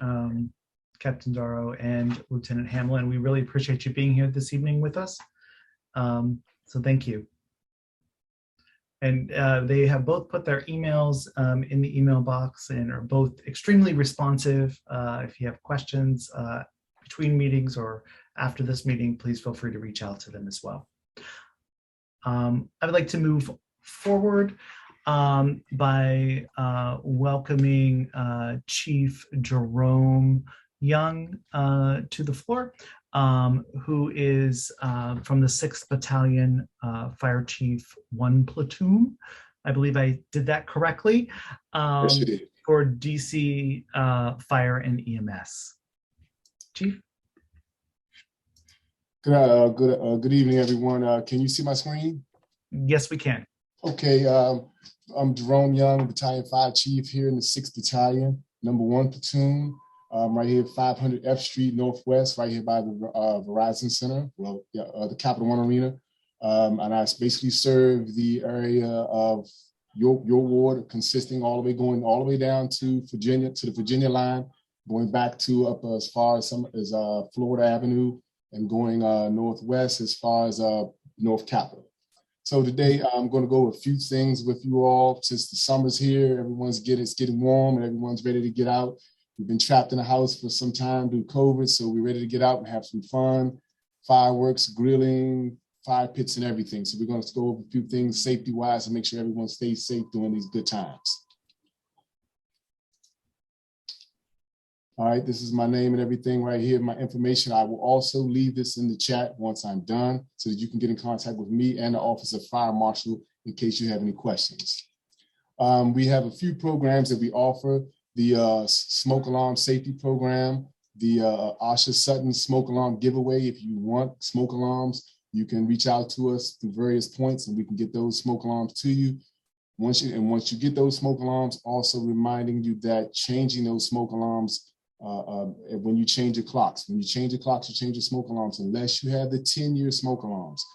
Captain Darrow and Lieutenant Hamlin. We really appreciate you being here this evening with us. So thank you. And they have both put their emails in the email box and are both extremely responsive. If you have questions between meetings or after this meeting, please feel free to reach out to them as well. I would like to move forward by welcoming Chief Jerome Young to the floor, who is from the 6th Battalion Fire Chief 1 Platoon. I believe I did that correctly. Yes, you did. For DC Fire and EMS. Chief? Good evening, everyone. Can you see my screen? Yes, we can. Okay, I'm Jerome Young, Battalion 5 Chief here in the 6th Battalion, number 1 Platoon, right here at 500 F Street Northwest, right here by the Verizon Center, the Capital One Arena. And I basically serve the area of your ward, consisting going all the way down to Virginia, to the Virginia line, going back to up as far as Florida Avenue, and going northwest as far as North Capitol. So today I'm going to go over a few things with you all. Since the summer's here, it's getting warm and everyone's ready to get out. We've been trapped in the house for some time due to COVID, so we're ready to get out and have some fun, fireworks, grilling, fire pits, and everything. So we're going to go over a few things safety-wise and make sure everyone stays safe during these good times. All right, this is my name and everything right here, my information. I will also leave this in the chat once I'm done so that you can get in contact with me and the Office of Fire Marshal in case you have any questions. We have a few programs that we offer. The Smoke Alarm Safety Program, the Asha Sutton Smoke Alarm Giveaway. If you want smoke alarms, you can reach out to us through various points and we can get those smoke alarms to you. Once you get those smoke alarms, also reminding you that changing those smoke alarms when you change your clocks. When you change your clocks, you change your smoke alarms, unless you have the 10-year smoke alarms,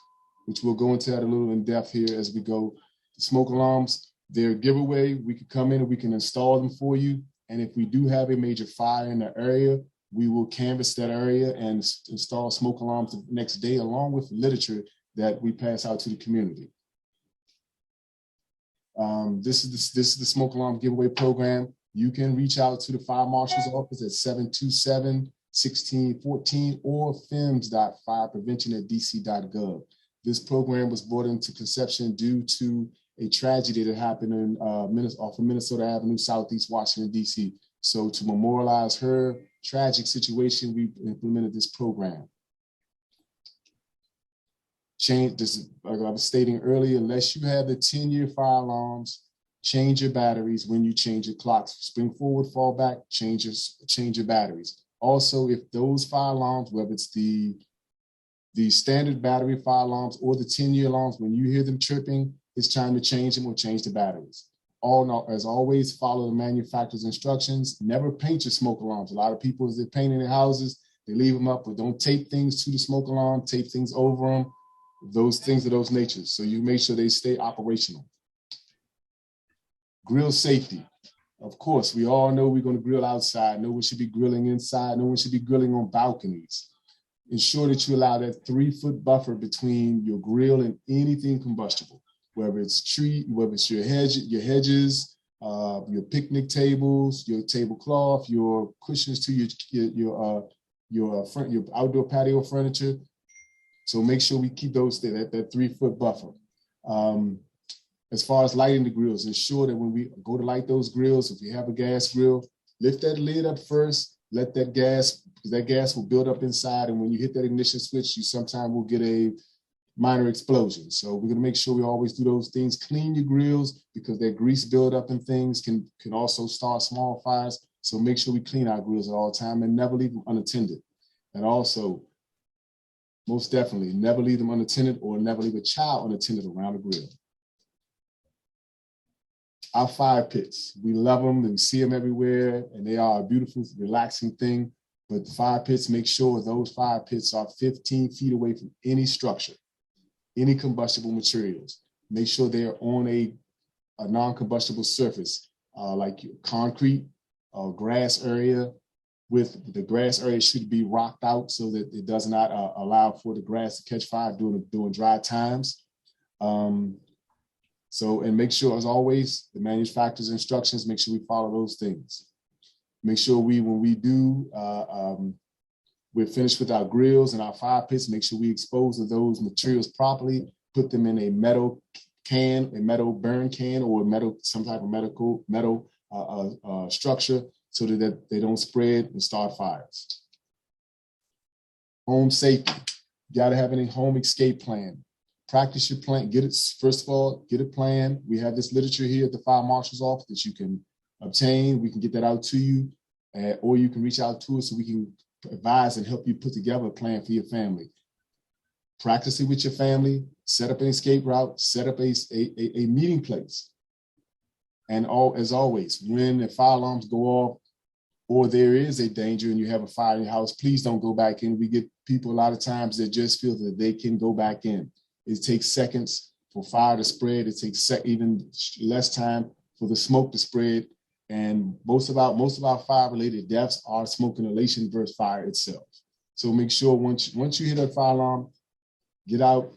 which we'll go into that a little in depth here as we go. The smoke alarms, they're a giveaway. We can come in and we can install them for you. And if we do have a major fire in the area, we will canvass that area and install smoke alarms the next day, along with literature that we pass out to the community. This is the smoke alarm giveaway program. You can reach out to the Fire Marshal's office at 727-1614 or fims.fireprevention@dc.gov. This program was brought into conception due to a tragedy that happened off of Minnesota Avenue, Southeast Washington, D.C. So to memorialize her tragic situation, we implemented this program. Like I was stating earlier, unless you have the 10-year fire alarms, change your batteries when you change your clocks. Spring forward, fall back, change your batteries. Also, if those fire alarms, whether it's the standard battery fire alarms or the 10-year alarms, when you hear them chirping, it's time to change them or change the batteries. As always, follow the manufacturer's instructions. Never paint your smoke alarms. A lot of people, as they're painting their houses, they leave them up, but don't tape things to the smoke alarm, tape things over them, those things of those natures. So you make sure they stay operational. Grill safety. Of course, we all know we're going to grill outside. No one should be grilling inside. No one should be grilling on balconies. Ensure that you allow that 3-foot buffer between your grill and anything combustible, whether it's your hedges, your picnic tables, your tablecloth, your cushions to your outdoor patio furniture. So make sure we keep those that 3-foot buffer. As far as lighting the grills, ensure that when we go to light those grills, if we have a gas grill, lift that lid up first, let that gas, because that gas will build up inside. And when you hit that ignition switch, you sometimes will get a minor explosion. So we're gonna make sure we always do those things. Clean your grills, because that grease buildup and things can also start small fires. So make sure we clean our grills at all time and never leave them unattended. And also, most definitely, never leave them unattended or never leave a child unattended around the grill. Our fire pits, we love them and we see them everywhere, and they are a beautiful, relaxing thing. But the fire pits, make sure those fire pits are 15 feet away from any structure, any combustible materials. Make sure they're on a non-combustible surface, like concrete or grass area. With the grass area should be rocked out so that it does not allow for the grass to catch fire during dry times. And make sure, as always, the manufacturer's instructions, make sure we follow those things. Make sure when we're finished with our grills and our fire pits, make sure we expose of those materials properly, put them in a metal can, a metal burn can, or some type of metal structure, so that they don't spread and start fires. Home safety. You gotta have a home escape plan. Practice your plan. First of all, get a plan. We have this literature here at the Fire Marshal's office that you can obtain. We can get that out to you, or you can reach out to us so we can advise and help you put together a plan for your family. Practice it with your family. Set up an escape route. Set up a meeting place. And as always, when the fire alarms go off, or there is a danger and you have a fire in your house, please don't go back in. We get people a lot of times that just feel that they can go back in. It takes seconds for fire to spread. It takes even less time for the smoke to spread. And most of our fire-related deaths are smoke inhalation versus fire itself. So make sure once you hit a fire alarm, get out,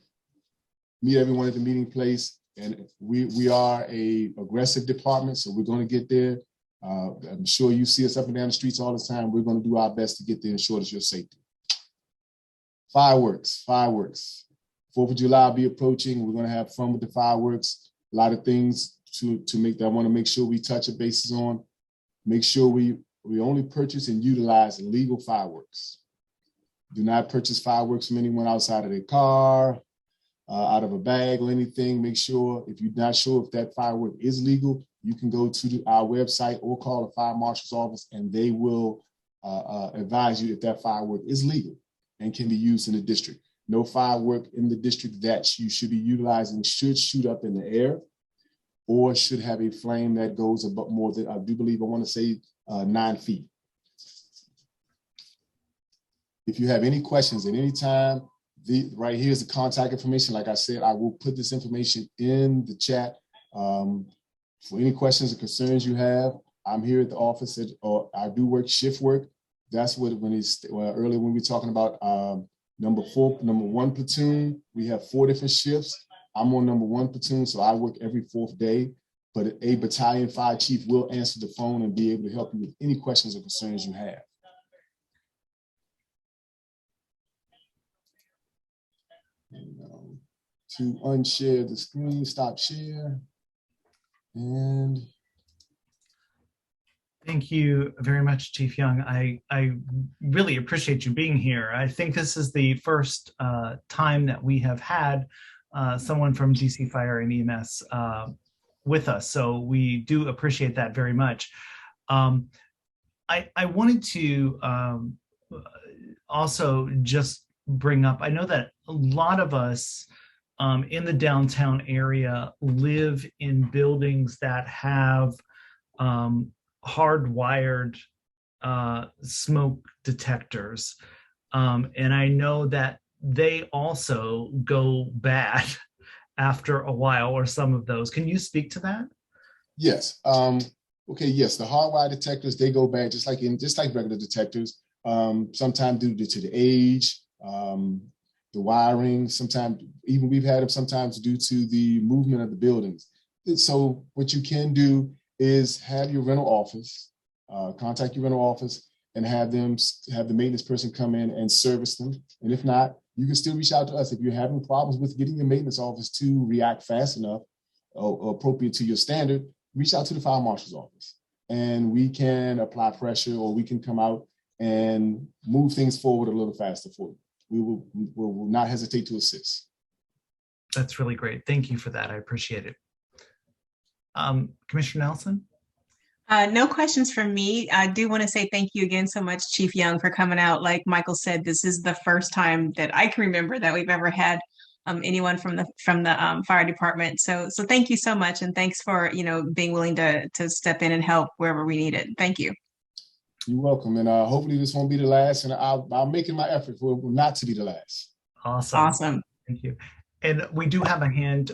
meet everyone at the meeting place. And we are a aggressive department, so we're going to get there. I'm sure you see us up and down the streets all the time. We're going to do our best to get there and ensure that your safety. Fireworks. 4th of July will be approaching. We're going to have fun with the fireworks. A lot of things to make that I want to make sure we touch the bases on. Make sure we only purchase and utilize legal fireworks. Do not purchase fireworks from anyone outside of their car, out of a bag or anything. Make sure, if you're not sure if that firework is legal, you can go to our website or call the fire marshal's office, and they will advise you if that firework is legal and can be used in the district. No firework in the district that you should be utilizing should shoot up in the air or should have a flame that goes about more than, I want to say 9 feet. If you have any questions at any time, right here's the contact information. Like I said, I will put this information in the chat. For any questions or concerns you have, I'm here at the office, I do shift work. That's what earlier when we were talking about number 1 platoon, we have 4 different shifts. I'm on number 1 platoon, so I work every 4th day, but a battalion fire chief will answer the phone and be able to help you with any questions or concerns you have. And, to unshare the screen, stop share. And thank you very much, Chief Young. I really appreciate you being here. I think this is the first time that we have had someone from DC Fire and EMS with us, so we do appreciate that very much. I wanted to also just bring up, I know that a lot of us in the downtown area live in buildings that have hardwired smoke detectors. And I know that they also go bad after a while, or some of those. Can you speak to that? Yes. Okay, yes, the hardwired detectors, they go bad just like regular detectors. Sometimes due to the age, the wiring, sometimes even we've had them sometimes due to the movement of the buildings. So what you can do is have your rental office, contact your rental office and have the maintenance person come in and service them. And if not, you can still reach out to us. If you're having problems with getting your maintenance office to react fast enough or appropriate to your standard, reach out to the fire marshal's office and we can apply pressure, or we can come out and move things forward a little faster for you. We will not hesitate to assist. That's really great. Thank you for that. I appreciate it. Commissioner Nelson? No questions from me. I do want to say thank you again so much, Chief Young, for coming out. Like Michael said, this is the first time that I can remember that we've ever had anyone from the fire department. So thank you so much, and thanks for being willing to step in and help wherever we need it. Thank you. You're welcome, and hopefully this won't be the last. And I'll make it my effort for it not to be the last. Awesome. Thank you. And we do have a hand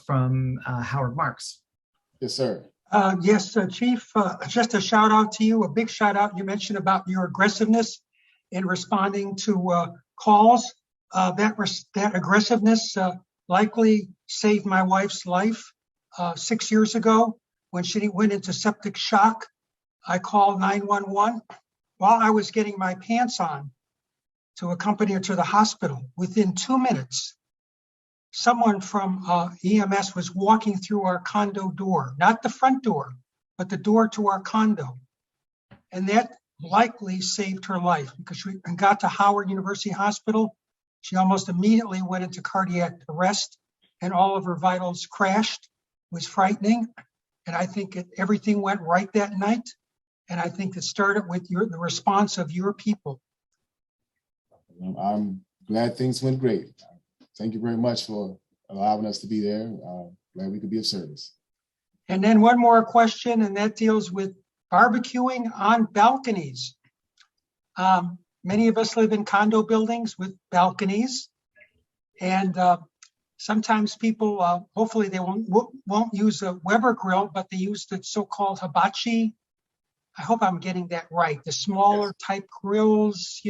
from Howard Marks. Yes, sir. Yes, Chief, just a shout out to you, a big shout out. You mentioned about your aggressiveness in responding to calls. That aggressiveness likely saved my wife's life 6 years ago when she went into septic shock. I called 911 while I was getting my pants on to accompany her to the hospital. Within 2 minutes, someone from EMS was walking through our condo door, not the front door, but the door to our condo. And that likely saved her life because she got to Howard University Hospital. She almost immediately went into cardiac arrest and all of her vitals crashed. It was frightening. And I think everything went right that night. And I think it started with the response of your people. I'm glad things went great. Thank you very much for allowing us to be there. Glad we could be of service. And then one more question, and that deals with barbecuing on balconies. Many of us live in condo buildings with balconies, and sometimes people, hopefully they won't use a Weber grill, but they use the so-called hibachi. I hope I'm getting that right. The smaller type grills,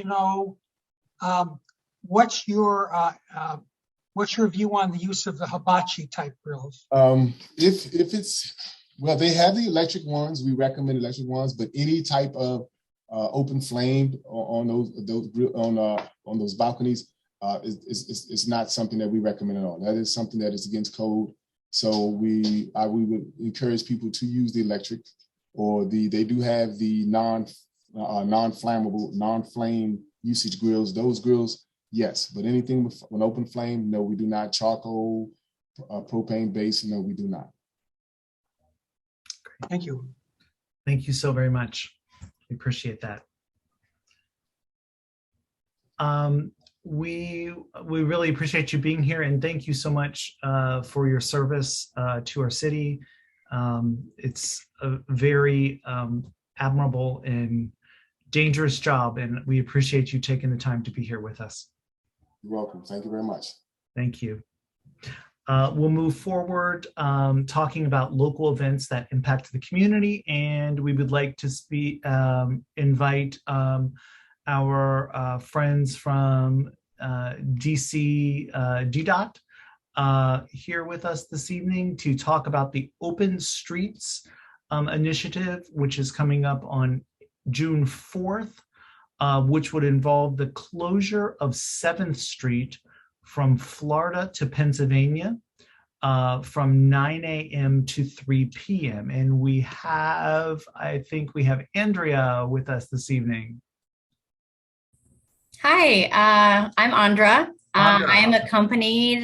what's your view on the use of the hibachi type grills? If it's, well, they have the electric ones. We recommend electric ones, but any type of open flame on those balconies is not something that we recommend at all. That is something that is against code. So we would encourage people to use the electric, or they do have the non-flammable, non-flame usage grills. Those grills, yes, but anything with an open flame, no, we do not. Charcoal, propane based, no, we do not. Thank you. Thank you so very much. We appreciate that. We really appreciate you being here, and thank you so much for your service to our city. It's a very admirable and dangerous job, and we appreciate you taking the time to be here with us. You're welcome. Thank you very much. Thank you. We'll move forward talking about local events that impact the community, and we would like to invite our friends from DC DDOT here with us this evening to talk about the Open Streets initiative, which is coming up on June 4th, which would involve the closure of 7th Street from Florida to Pennsylvania from 9 a.m. to 3 p.m. And I think we have Andrea with us this evening. Hi, I'm Andra. I am accompanied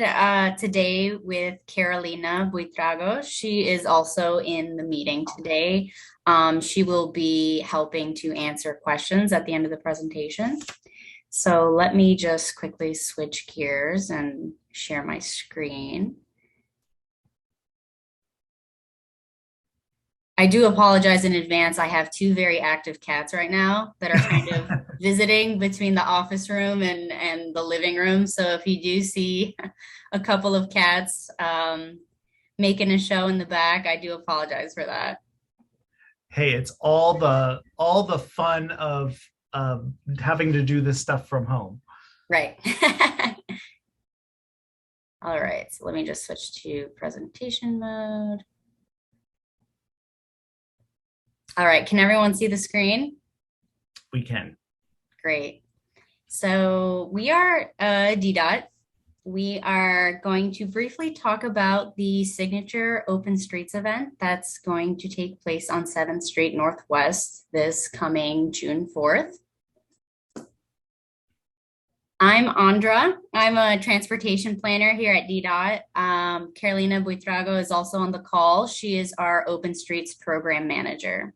today with Carolina Buitrago. She is also in the meeting today. She will be helping to answer questions at the end of the presentation. So let me just quickly switch gears and share my screen. I do apologize in advance. I have 2 very active cats right now that are kind of visiting between the office room and the living room. So if you do see a couple of cats making a show in the back, I do apologize for that. Hey, it's all the fun of having to do this stuff from home. Right. All right, so let me just switch to presentation mode. All right, can everyone see the screen? We can. Great. So we are DDOT. We are going to briefly talk about the signature Open Streets event that's going to take place on 7th Street Northwest this coming June 4th. I'm Andra. I'm a transportation planner here at DDOT. Carolina Buitrago is also on the call. She is our Open Streets program manager.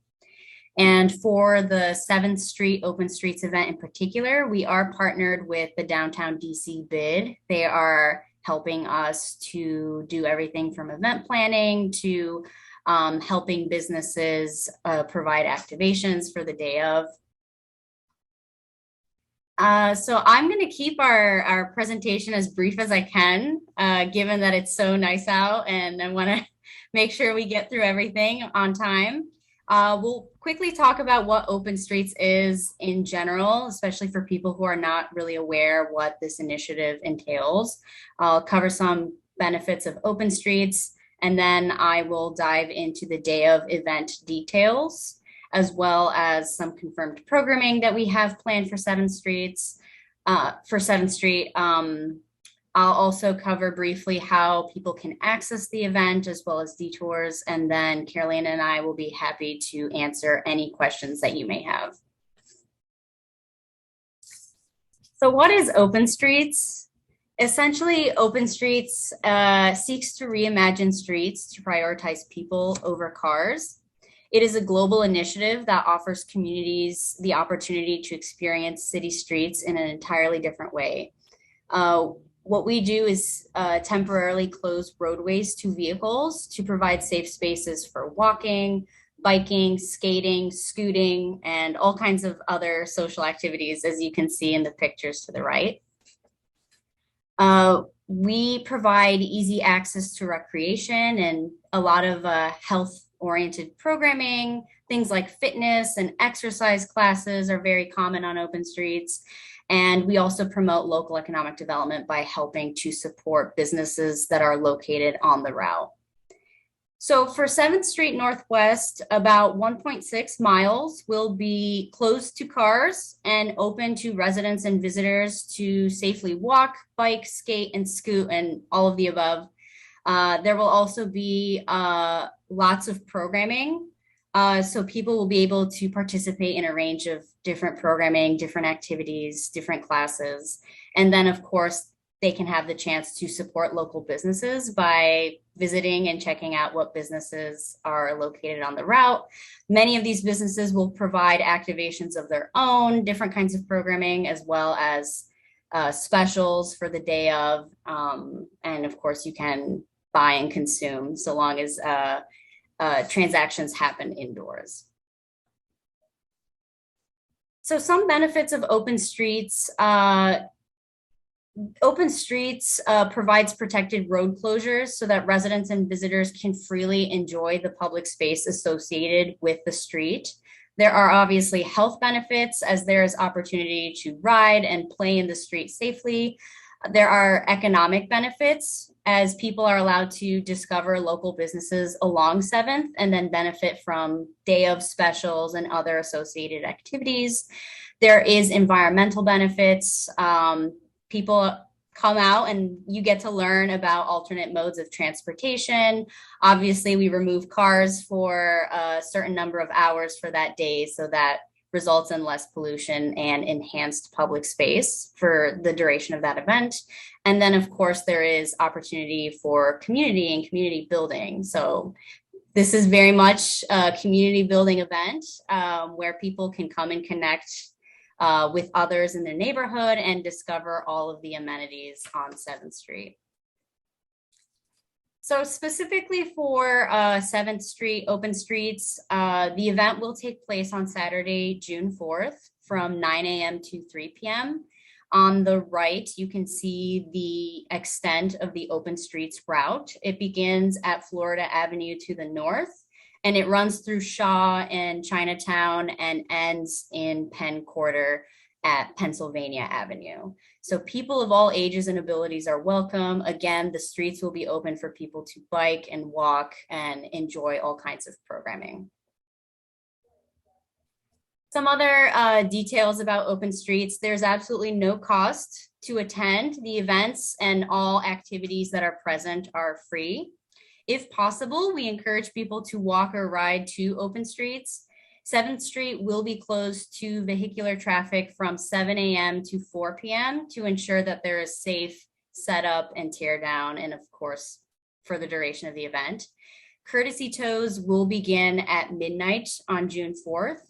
And for the 7th Street Open Streets event in particular, we are partnered with the Downtown DC bid. They are helping us to do everything from event planning to helping businesses provide activations for the day of. So I'm going to keep our presentation as brief as I can, given that it's so nice out and I want to make sure we get through everything on time. We'll quickly talk about what Open Streets is in general, especially for people who are not really aware what this initiative entails. I'll cover some benefits of Open Streets, and then I will dive into the day of event details, as well as some confirmed programming that we have planned for 7th Street. I'll also cover briefly how people can access the event as well as detours, and then Carolina and I will be happy to answer any questions that you may have. So what is Open Streets? Essentially, Open Streets seeks to reimagine streets to prioritize people over cars. It is a global initiative that offers communities the opportunity to experience city streets in an entirely different way. What we do is temporarily close roadways to vehicles to provide safe spaces for walking, biking, skating, scooting, and all kinds of other social activities, as you can see in the pictures to the right. We provide easy access to recreation and a lot of health-oriented programming. Things like fitness and exercise classes are very common on Open Streets. And we also promote local economic development by helping to support businesses that are located on the route. So for 7th Street Northwest, about 1.6 miles will be closed to cars and open to residents and visitors to safely walk, bike, skate, and scoot, and all of the above. There will also be lots of programming. So people will be able to participate in a range of different programming, different activities, different classes. And then, of course, they can have the chance to support local businesses by visiting and checking out what businesses are located on the route. Many of these businesses will provide activations of their own, different kinds of programming, as well as specials for the day of. And of course, you can buy and consume so long as transactions happen indoors. So some benefits of Open Streets. Open Streets provides protected road closures so that residents and visitors can freely enjoy the public space associated with the street. There are obviously health benefits as there is opportunity to ride and play in the street safely. There are economic benefits as people are allowed to discover local businesses along 7th and then benefit from day of specials and other associated activities. There is environmental benefits. People come out and you get to learn about alternate modes of transportation. Obviously, we remove cars for a certain number of hours for that day, so that results in less pollution and enhanced public space for the duration of that event. And then, of course, there is opportunity for community and community building. So this is very much a community building event where people can come and connect with others in their neighborhood and discover all of the amenities on 7th Street. So specifically for 7th Street Open Streets, the event will take place on Saturday, June 4th from 9 a.m. to 3 p.m. On the right, you can see the extent of the Open Streets route. It begins at Florida Avenue to the north, and it runs through Shaw and Chinatown and ends in Penn Quarter at Pennsylvania Avenue. So people of all ages and abilities are welcome. Again, the streets will be open for people to bike and walk and enjoy all kinds of programming. Some other details about Open Streets. There's absolutely no cost to attend the events, and all activities that are present are free. If possible, we encourage people to walk or ride to Open Streets. 7th Street will be closed to vehicular traffic from 7 a.m. to 4 p.m. to ensure that there is safe setup and tear down, and of course, for the duration of the event. Courtesy tows will begin at midnight on June 4th.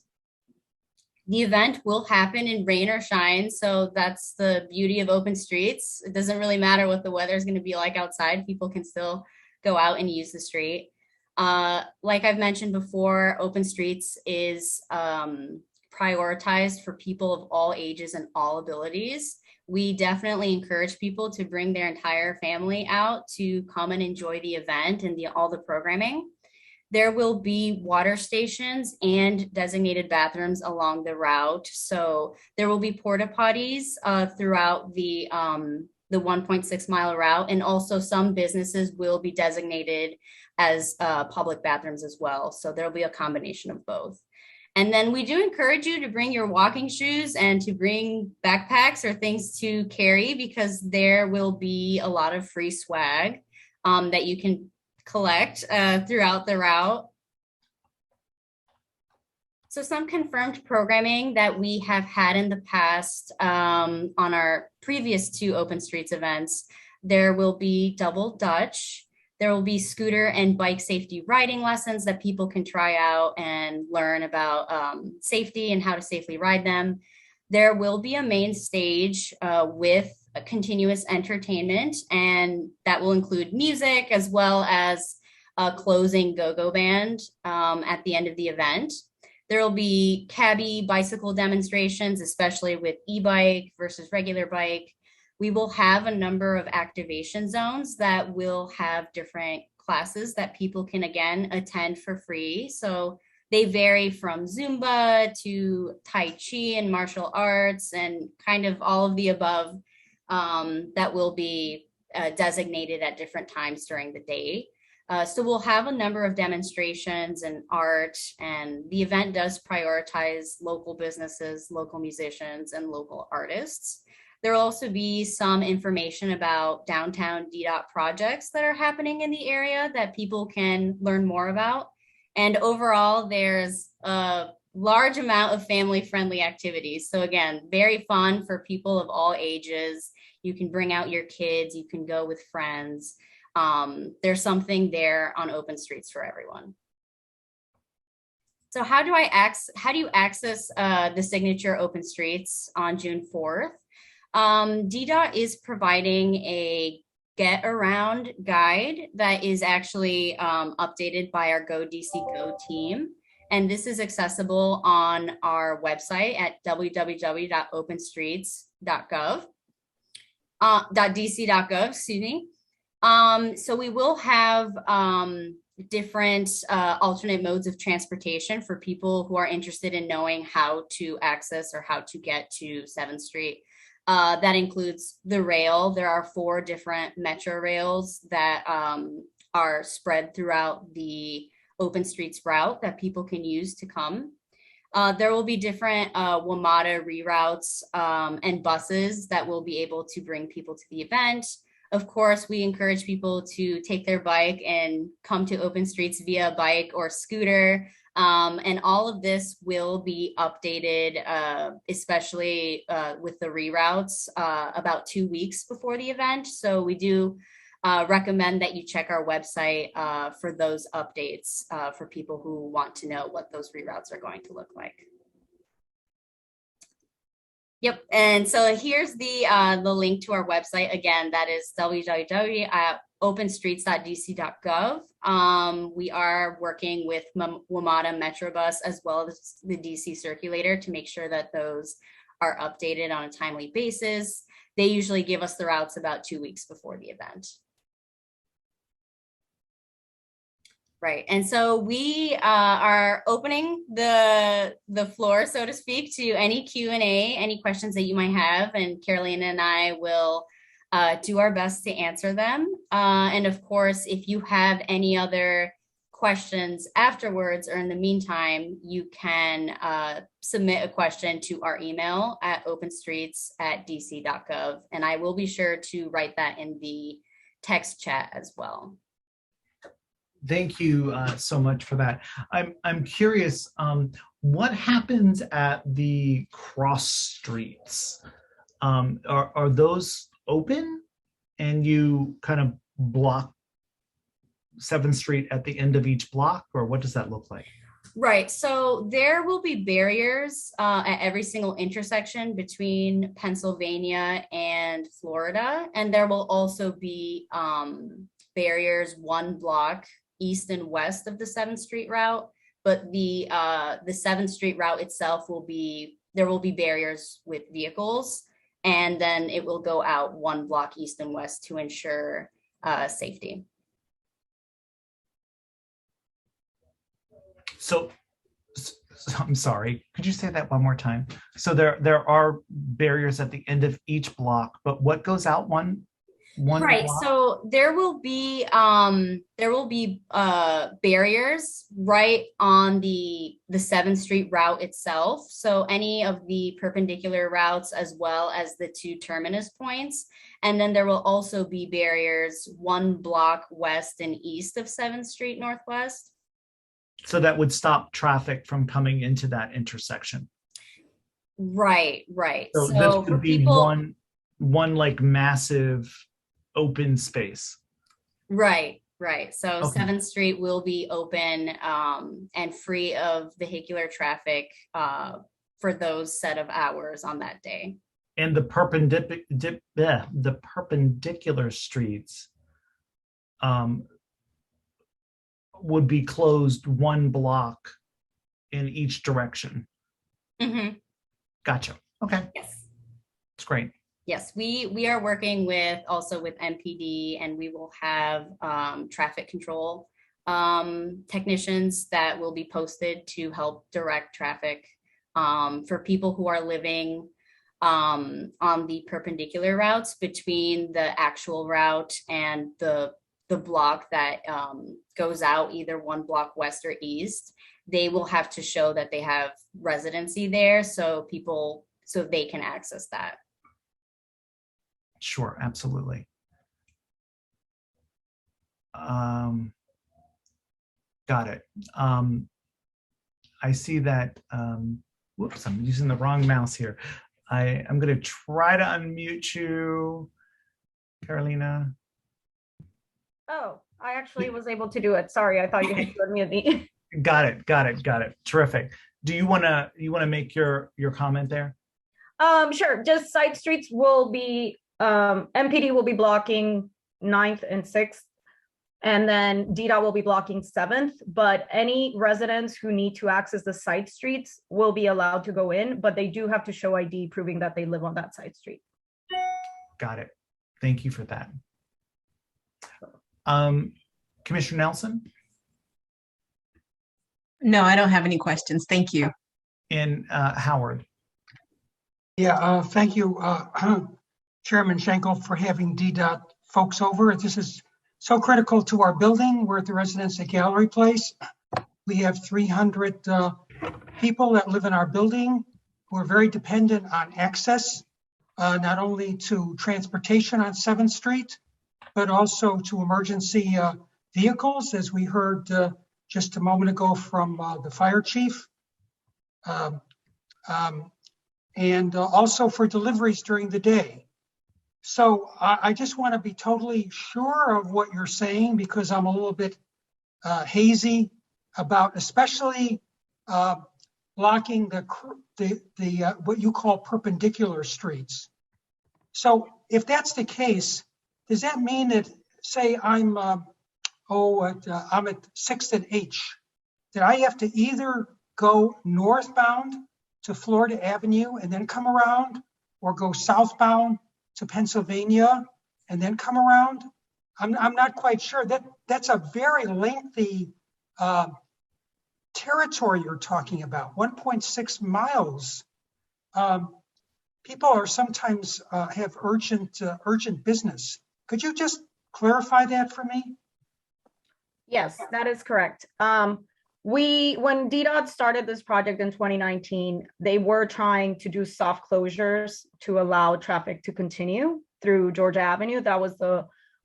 The event will happen in rain or shine, so that's the beauty of Open Streets. It doesn't really matter what the weather is going to be like outside. People can still go out and use the street. Like I've mentioned before, Open Streets is prioritized for people of all ages and all abilities. We definitely encourage people to bring their entire family out to come and enjoy the event and all the programming. There will be water stations and designated bathrooms along the route. So there will be porta potties throughout the 1.6 mile route. And also some businesses will be designated as public bathrooms as well. So there'll be a combination of both. And then we do encourage you to bring your walking shoes and to bring backpacks or things to carry, because there will be a lot of free swag that you can collect throughout the route. So some confirmed programming that we have had in the past on our previous 2 Open Streets events. There will be double Dutch. There will be scooter and bike safety riding lessons that people can try out and learn about safety and how to safely ride them. There will be a main stage with a continuous entertainment, and that will include music as well as a closing go-go band at the end of the event. There will be cabbie bicycle demonstrations, especially with e-bike versus regular bike. We will have a number of activation zones that will have different classes that people can, again, attend for free. So they vary from Zumba to Tai Chi and martial arts and kind of all of the above that will be designated at different times during the day. So we'll have a number of demonstrations and art, and the event does prioritize local businesses, local musicians, and local artists. There will also be some information about downtown DDOT projects that are happening in the area that people can learn more about. And overall, there's a large amount of family-friendly activities. So again, very fun for people of all ages. You can bring out your kids, you can go with friends. There's something there on Open Streets for everyone. So how do you access the signature Open Streets on June 4th? DDOT is providing a get around guide that is actually updated by our Go DC Go team. And this is accessible on our website at www.openstreets.gov, .dc.gov, excuse me. So we will have different alternate modes of transportation for people who are interested in knowing how to access or how to get to 7th Street. That includes the rail. There are 4 different metro rails that are spread throughout the Open Streets route that people can use to come. There will be different WMATA reroutes and buses that will be able to bring people to the event. Of course, we encourage people to take their bike and come to Open Streets via bike or scooter. And all of this will be updated, especially with the reroutes about 2 weeks before the event. So we do recommend that you check our website for those updates for people who want to know what those reroutes are going to look like. Yep, and so here's the link to our website. Again, that is www.openstreets.dc.gov. We are working with WMATA Metrobus as well as the DC Circulator to make sure that those are updated on a timely basis. They usually give us the routes about 2 weeks before the event. Right, and so we are opening the floor, so to speak, to any Q&A, any questions that you might have, and Carolina and I will do our best to answer them. And of course, if you have any other questions afterwards, or in the meantime, you can submit a question to our email at openstreets@dc.gov, and I will be sure to write that in the text chat as well. Thank you so much for that. I'm curious, what happens at the cross streets? Are those open and you kind of block 7th Street at the end of each block, or what does that look like? Right. So there will be barriers at every single intersection between Pennsylvania and Florida. And there will also be barriers 1 block east and west of the 7th Street route. But the 7th Street route itself there will be barriers with vehicles. And then it will go out 1 block east and west to ensure safety. So I'm sorry, could you say that one more time? So there are barriers at the end of each block, but what goes out one right block? So there will be barriers right on the 7th Street route itself. So any of the perpendicular routes as well as the 2 terminus points. And then there will also be barriers 1 block west and east of 7th Street Northwest. So that would stop traffic from coming into that intersection. Right. So this would be one like massive open space. Right. So Okay. 7th Street will be open and free of vehicular traffic for those set of hours on that day. And the perpendicular streets would be closed 1 block in each direction. Mm-hmm. Gotcha. Okay. Yes. That's great. Yes, we are working with MPD, and we will have traffic control technicians that will be posted to help direct traffic for people who are living on the perpendicular routes between the actual route and the block that goes out either 1 block west or east. They will have to show that they have residency there so they can access that. Sure, absolutely. Got it. I see that, whoops, I'm using the wrong mouse here. I'm going to try to unmute you, Carolina. Oh, I actually was able to do it. Sorry, I thought you had to unmute me. Got it. Terrific. Do you want to make your comment there? Sure. Just side streets will be, MPD will be blocking 9th and 6th, and then DDOT will be blocking 7th, but any residents who need to access the side streets will be allowed to go in, but they do have to show ID proving that they live on that side street. Got it. Thank you for that. Commissioner Nelson? No, I don't have any questions. Thank you. And Howard? Yeah, thank you, Chairman Schenkel, for having DDOT folks over. This is so critical to our building. We're at the Residence at Gallery Place. We have 300 people that live in our building who are very dependent on access, not only to transportation on 7th Street, but also to emergency vehicles, as we heard just a moment ago from the fire chief. And also for deliveries during the day. So I just want to be totally sure of what you're saying, because I'm a little bit hazy about especially blocking the what you call perpendicular streets. So if that's the case, does that mean that, say I'm at 6th and H, that I have to either go northbound to Florida Avenue and then come around, or go southbound to Pennsylvania and then come around? I'm not quite sure. That's a very lengthy territory you're talking about, 1.6 miles. People are sometimes have urgent business. Could you just clarify that for me? Yes, that is correct. When DDOT started this project in 2019, they were trying to do soft closures to allow traffic to continue through Georgia Avenue. That was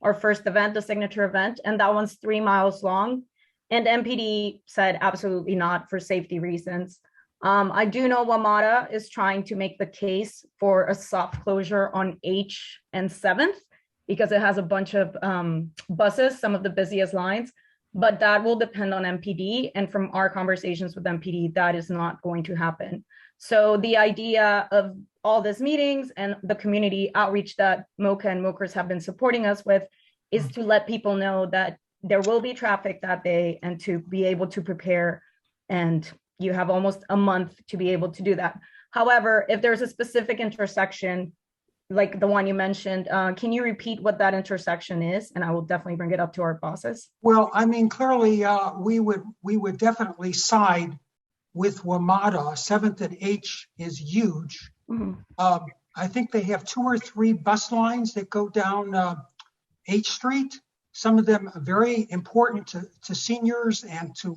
our first event, the signature event, and that one's 3 miles long. And MPD said absolutely not for safety reasons. I do know WMATA is trying to make the case for a soft closure on H and 7th because it has a bunch of buses, some of the busiest lines, but that will depend on MPD. And from our conversations with MPD, that is not going to happen. So the idea of all these meetings and the community outreach that MOCA and MOKers have been supporting us with is to let people know that there will be traffic that day and to be able to prepare, and you have almost a month to be able to do that. However, if there's a specific intersection, like the one you mentioned, can you repeat what that intersection is? And I will definitely bring it up to our bosses. Well, I mean, clearly, we would definitely side with WMATA. 7th and H is huge. I think they have 2 or 3 bus lines that go down H Street. Some of them are very important to seniors and to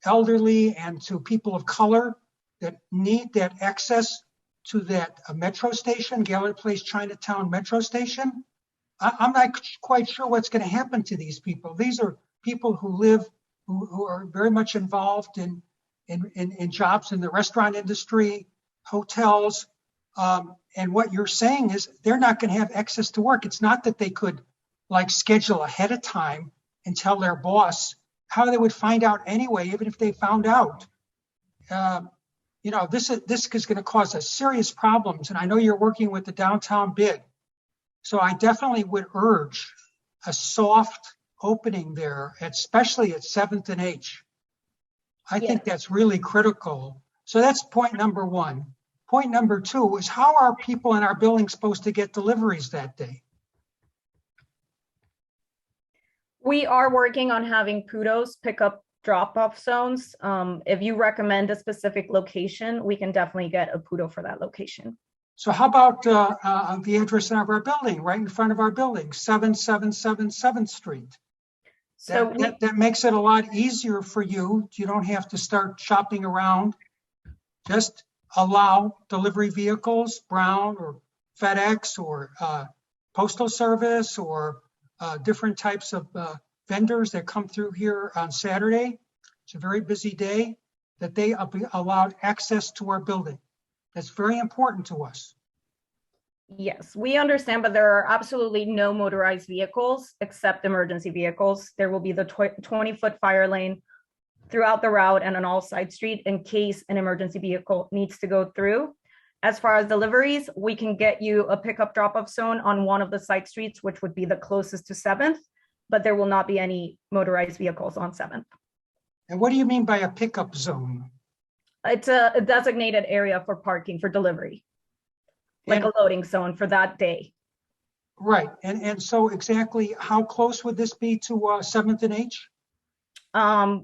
elderly and to people of color that need that access to that metro station, Gallery Place, Chinatown metro station. I'm not quite sure what's going to happen to these people. These are people who live, who are very much involved in jobs in the restaurant industry, hotels. And what you're saying is they're not going to have access to work. It's not that they could like schedule ahead of time and tell their boss how they would find out anyway, even if they found out. You know, this is going to cause us serious problems. And I know you're working with the downtown bid. So I definitely would urge a soft opening there, especially at 7th and H. I think that's really critical. So that's point number 1. Point number 2 is, how are people in our building supposed to get deliveries that day? We are working on having PUDOs pick up drop-off zones. If you recommend a specific location, we can definitely get a PUDO for that location. So how about the address of our building, right in front of our building, 777 7th Street? So that makes it a lot easier for you. You don't have to start shopping around. Just allow delivery vehicles, Brown or FedEx or Postal Service or different types of vendors that come through here on Saturday. It's a very busy day, that they allowed access to our building. That's very important to us. Yes, we understand, but there are absolutely no motorized vehicles except emergency vehicles. There will be the 20-foot fire lane throughout the route and on all side street in case an emergency vehicle needs to go through. As far as deliveries, we can get you a pickup drop-off zone on one of the side streets, which would be the closest to 7th, but there will not be any motorized vehicles on 7th. And what do you mean by a pickup zone? It's a designated area for parking for delivery, like a loading zone for that day. Right. And so exactly how close would this be to 7th and H?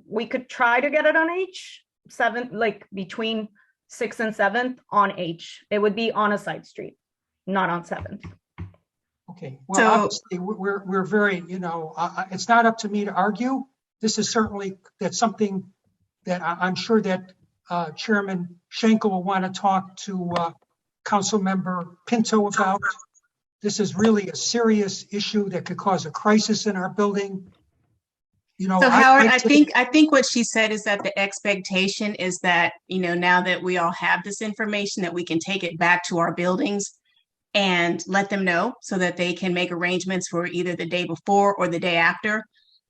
We could try to get it on H, 7th, like between 6th and 7th on H. It would be on a side street, not on 7th. Okay. Well, obviously we're very, you know, it's not up to me to argue. This is certainly, that's something that I'm sure that Chairman Schenkel will want to talk to Council Member Pinto about. This is really a serious issue that could cause a crisis in our building. You know, so Howard, I think what she said is that the expectation is that, you know, now that we all have this information, that we can take it back to our buildings and let them know so that they can make arrangements for either the day before or the day after.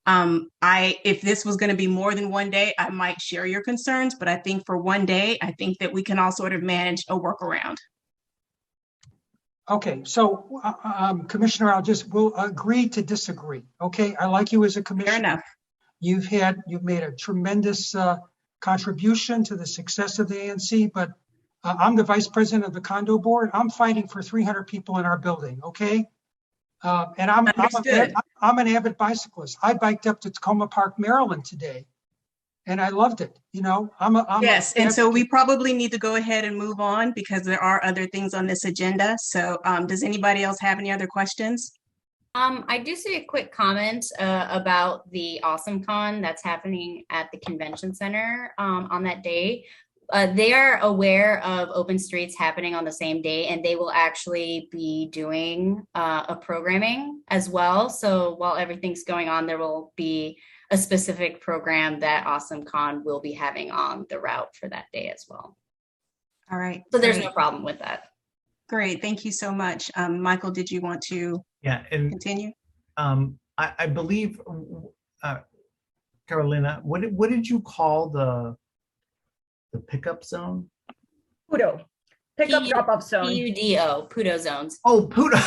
If this was going to be more than one day, I might share your concerns, but I think for one day, I think that we can all sort of manage a workaround. Okay, so Commissioner, we'll agree to disagree. Okay, I like you as a commissioner. Fair enough. You've made a tremendous contribution to the success of the ANC, but I'm the vice president of the condo board. I'm fighting for 300 people in our building. Okay, and I'm an avid bicyclist. I biked up to Tacoma Park, Maryland today, and I loved it. You know, yes. And so we probably need to go ahead and move on because there are other things on this agenda. So does anybody else have any other questions? I do see a quick comment about the Awesome Con that's happening at the convention center on that day. They are aware of Open Streets happening on the same day, and they will actually be doing a programming as well. So while everything's going on, there will be a specific program that Awesome Con will be having on the route for that day as well. All right. So there's no problem with that. Great. Thank you so much. Michael, did you want to continue? I believe, Carolina, what did you call the pickup zone? Pudo. Pickup drop-off zone. PUDO, Pudo zones. Oh, Pudo.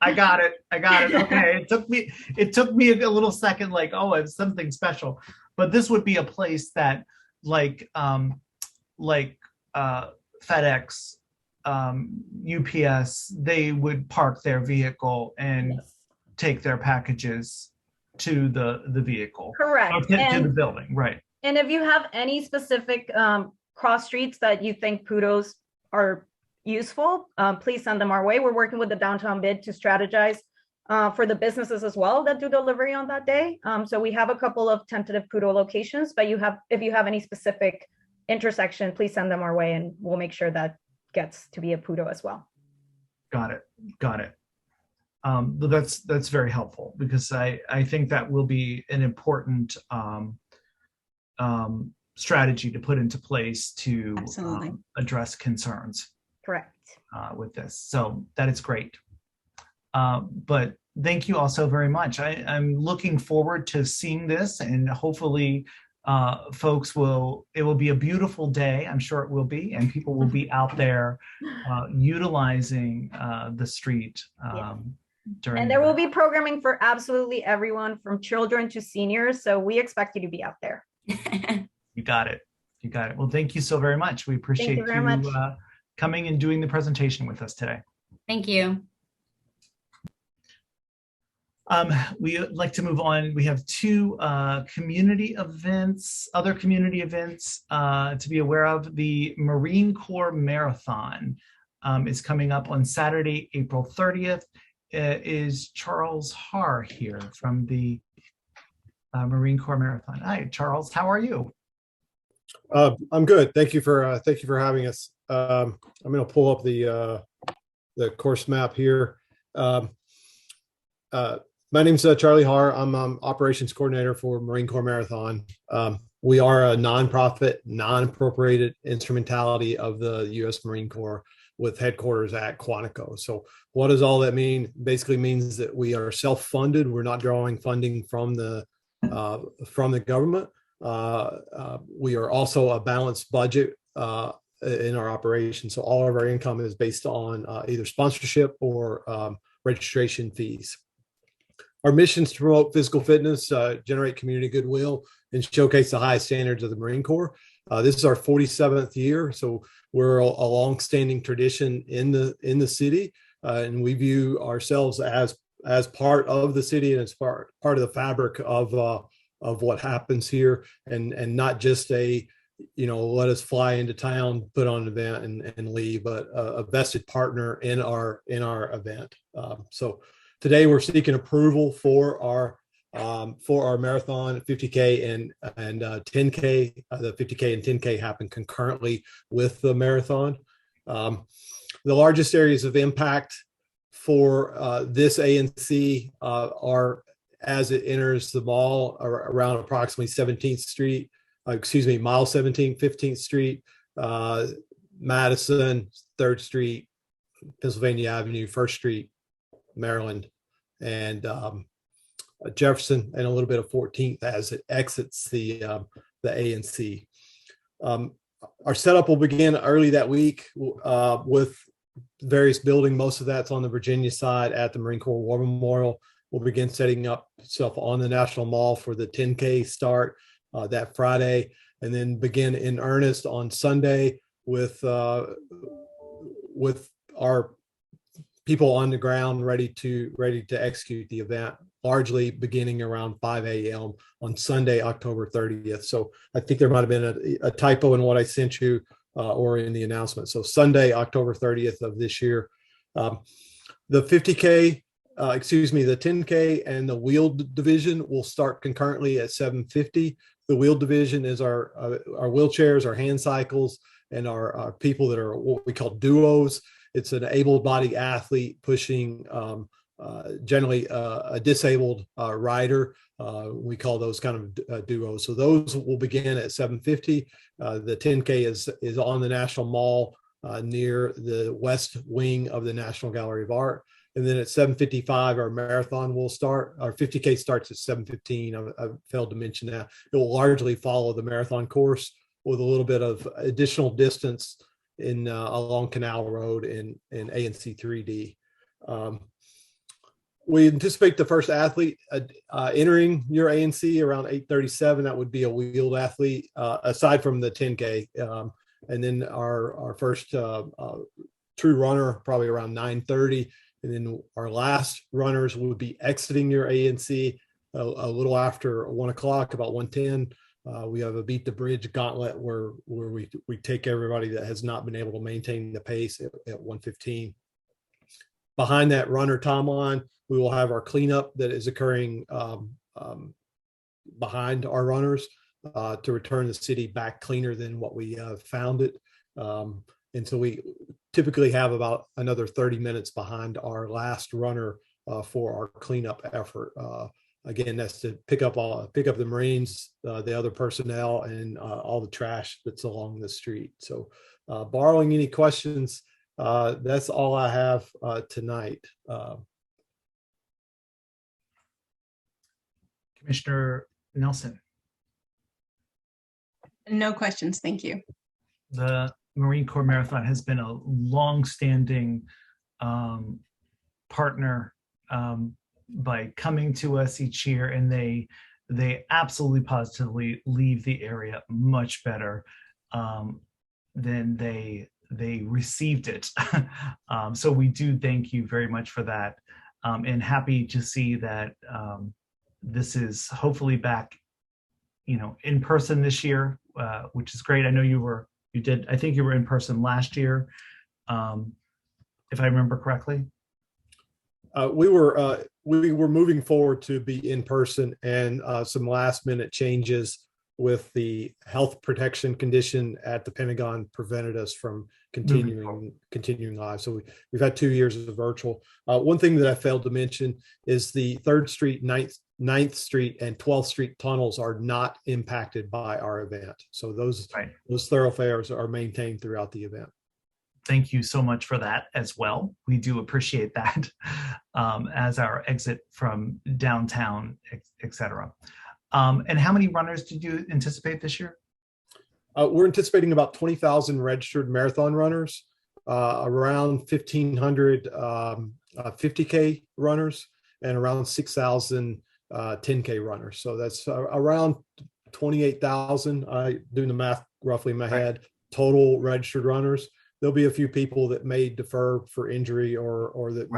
I got it. Okay. It took me a little second, like, oh, it's something special. But this would be a place that like FedEx, UPS, they would park their vehicle and take their packages to the vehicle. Correct. To the building, right. And if you have any specific cross streets that you think Pudos are useful, please send them our way. We're working with the downtown bid to strategize for the businesses as well that do delivery on that day. So we have a couple of tentative Pudo locations, but if you have any specific intersection, please send them our way and we'll make sure that gets to be a Pudo as well. Got it. That's very helpful, because I think that will be an important strategy to put into place to address concerns. Correct. With this. So that is great. But thank you all so very much. I'm looking forward to seeing this, and hopefully folks it will be a beautiful day. I'm sure it will be, and people will be out there utilizing the street. And there will be programming for absolutely everyone, from children to seniors. So we expect you to be out there. You got it. Well, thank you so very much. We appreciate you coming and doing the presentation with us today. Thank you. We'd like to move on. We have two other community events to be aware of. The Marine Corps Marathon is coming up on Saturday, April 30th. Is Charles Haar here from the Marine Corps Marathon? Hi, Charles. How are you? I'm good. Thank you for having us. I'm going to pull up the course map here. My name's Charlie Haar. I'm operations coordinator for Marine Corps Marathon. We are a nonprofit, non-appropriated instrumentality of the U.S. Marine Corps with headquarters at Quantico. So what does all that mean? Basically means that we are self-funded. We're not drawing funding from the government. We are also a balanced budget in our operation. So all of our income is based on either sponsorship or registration fees. Our mission is to promote physical fitness, generate community goodwill, and showcase the highest standards of the Marine Corps. This is our 47th year, so we're a long-standing tradition in the city, and we view ourselves as part of the city and as part of the fabric of what happens here, and not just let us fly into town, put on an event and leave, but a vested partner in our event. So today we're seeking approval for our marathon, 50K and 10K. The 50K and 10K happen concurrently with the marathon. The largest areas of impact for this ANC are as it enters the mall around approximately 17th Street, mile 17, 15th Street, Madison, 3rd Street, Pennsylvania Avenue, 1st Street, Maryland, and Jefferson, and a little bit of 14th as it exits the ANC. Our setup will begin early that week with various building. Most of that's on the Virginia side at the Marine Corps War Memorial. We'll begin setting up stuff on the National Mall for the 10K start that Friday, and then begin in earnest on Sunday with our people on the ground ready to execute the event, largely beginning around 5 a.m. on Sunday, October 30th. So I think there might have been a typo in what I sent you or in the announcement. So Sunday, October 30th of this year. The 50K, the 10K and the wheeled division will start concurrently at 7:50. The wheeled division is our wheelchairs, our hand cycles, and our people that are what we call duos. It's an able-bodied athlete pushing generally a disabled rider. We call those kind of duos. So those will begin at 7:50. The 10K is on the National Mall near the west wing of the National Gallery of Art. And then at 7:55, our marathon will start. Our 50K starts at 7:15. I failed to mention that. It will largely follow the marathon course with a little bit of additional distance in along Canal Road and ANC 3D. We anticipate the first athlete entering your ANC around 8:37. That would be a wheeled athlete, aside from the 10K. And then our first true runner probably around 9:30. And then our last runners would be exiting your ANC a little after 1 o'clock, about 1:10. We have a Beat the Bridge gauntlet where we take everybody that has not been able to maintain the pace at 1:15. Behind that runner timeline, we will have our cleanup that is occurring behind our runners to return the city back cleaner than what we found it. And so we typically have about another 30 minutes behind our last runner for our cleanup effort. Again, that's to pick up the Marines, the other personnel, and all the trash that's along the street. So borrowing any questions, that's all I have tonight. Commissioner Nelson. No questions, thank you. The Marine Corps Marathon has been a long-standing partner by coming to us each year, and they absolutely positively leave the area much better than they received it. So we do thank you very much for that, and happy to see that this is hopefully back, in person this year, which is great. I know I think you were in person last year, if I remember correctly. We were moving forward to be in person, and some last minute changes with the health protection condition at the Pentagon prevented us from continuing live. So we've had 2 years of virtual. One thing that I failed to mention is the 3rd Street, 9th Street, and 12th Street tunnels are not impacted by our event. So those thoroughfares are maintained throughout the event. Thank you so much for that as well. We do appreciate that as our exit from downtown, et cetera. And how many runners did you anticipate this year? We're anticipating about 20,000 registered marathon runners, around 1,500 50K runners, and around 6,000 10K runners. So that's around 28,000. Doing the math roughly in my head, total registered runners. There'll be a few people that may defer for injury or that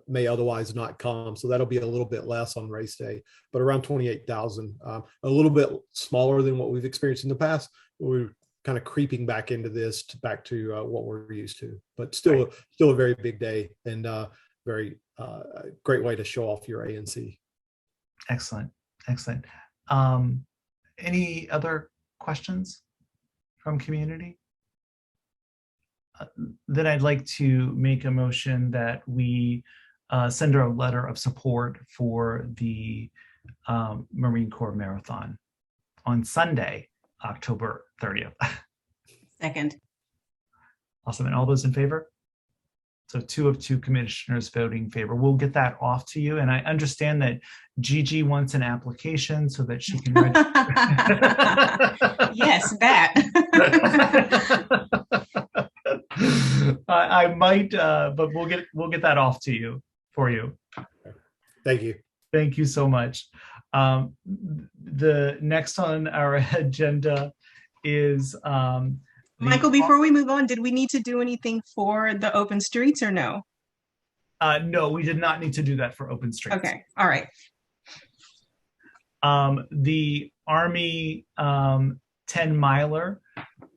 may otherwise not come. So that'll be a little bit less on race day, but around 28,000, a little bit smaller than what we've experienced in the past. We're kind of creeping back into this, back to what we're used to, but still a very big day and very great way to show off your ANC. Excellent. Any other questions from community? Then I'd like to make a motion that we send a letter of support for the Marine Corps Marathon on Sunday, October 30th. Second. Awesome. And all those in favor? So 2 of 2 commissioners voting in favor. We'll get that off to you. And I understand that Gigi wants an application so that she can register. Yes, that. I might, but we'll get that off to you for you. Thank you. Thank you so much. The next on our agenda is Michael, before we move on, did we need to do anything for the open streets or no? No, we did not need to do that for open streets. Okay, all right. The Army 10 miler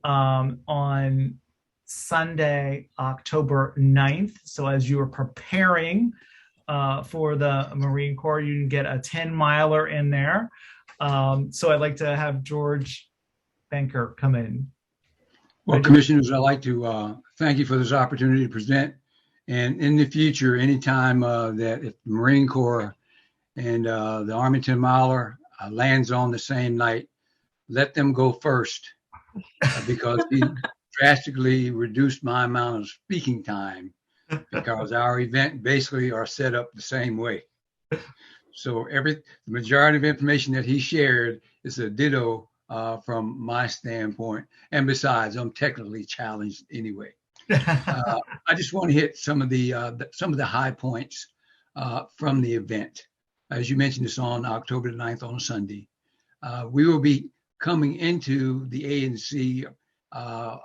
on Sunday, October 9th. So as you are preparing for the Marine Corps, you can get a 10-miler in there. So I'd like to have George Banker come in. Well, Commissioners, I'd like to thank you for this opportunity to present. And in the future, anytime that if the Marine Corps and the Army 10-miler lands on the same night, let them go first because he drastically reduced my amount of speaking time because our event basically are set up the same way. So the majority of information that he shared is a ditto from my standpoint. And besides, I'm technically challenged anyway. I just want to hit some of the high points from the event. As you mentioned, it's on October the 9th on a Sunday. We will be coming into the ANC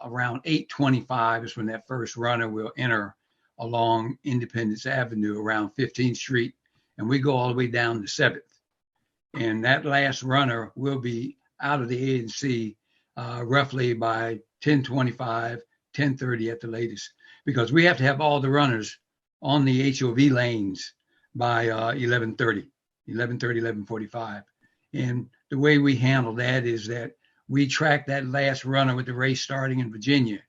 around 8:25 is when that first runner will enter along Independence Avenue around 15th Street, and we go all the way down to 7th. And that last runner will be out of the ANC roughly by 10:25, 10:30 at the latest, because we have to have all the runners on the HOV lanes by 11:30, 11:45. And the way we handle that is that we track that last runner with the race starting in Virginia.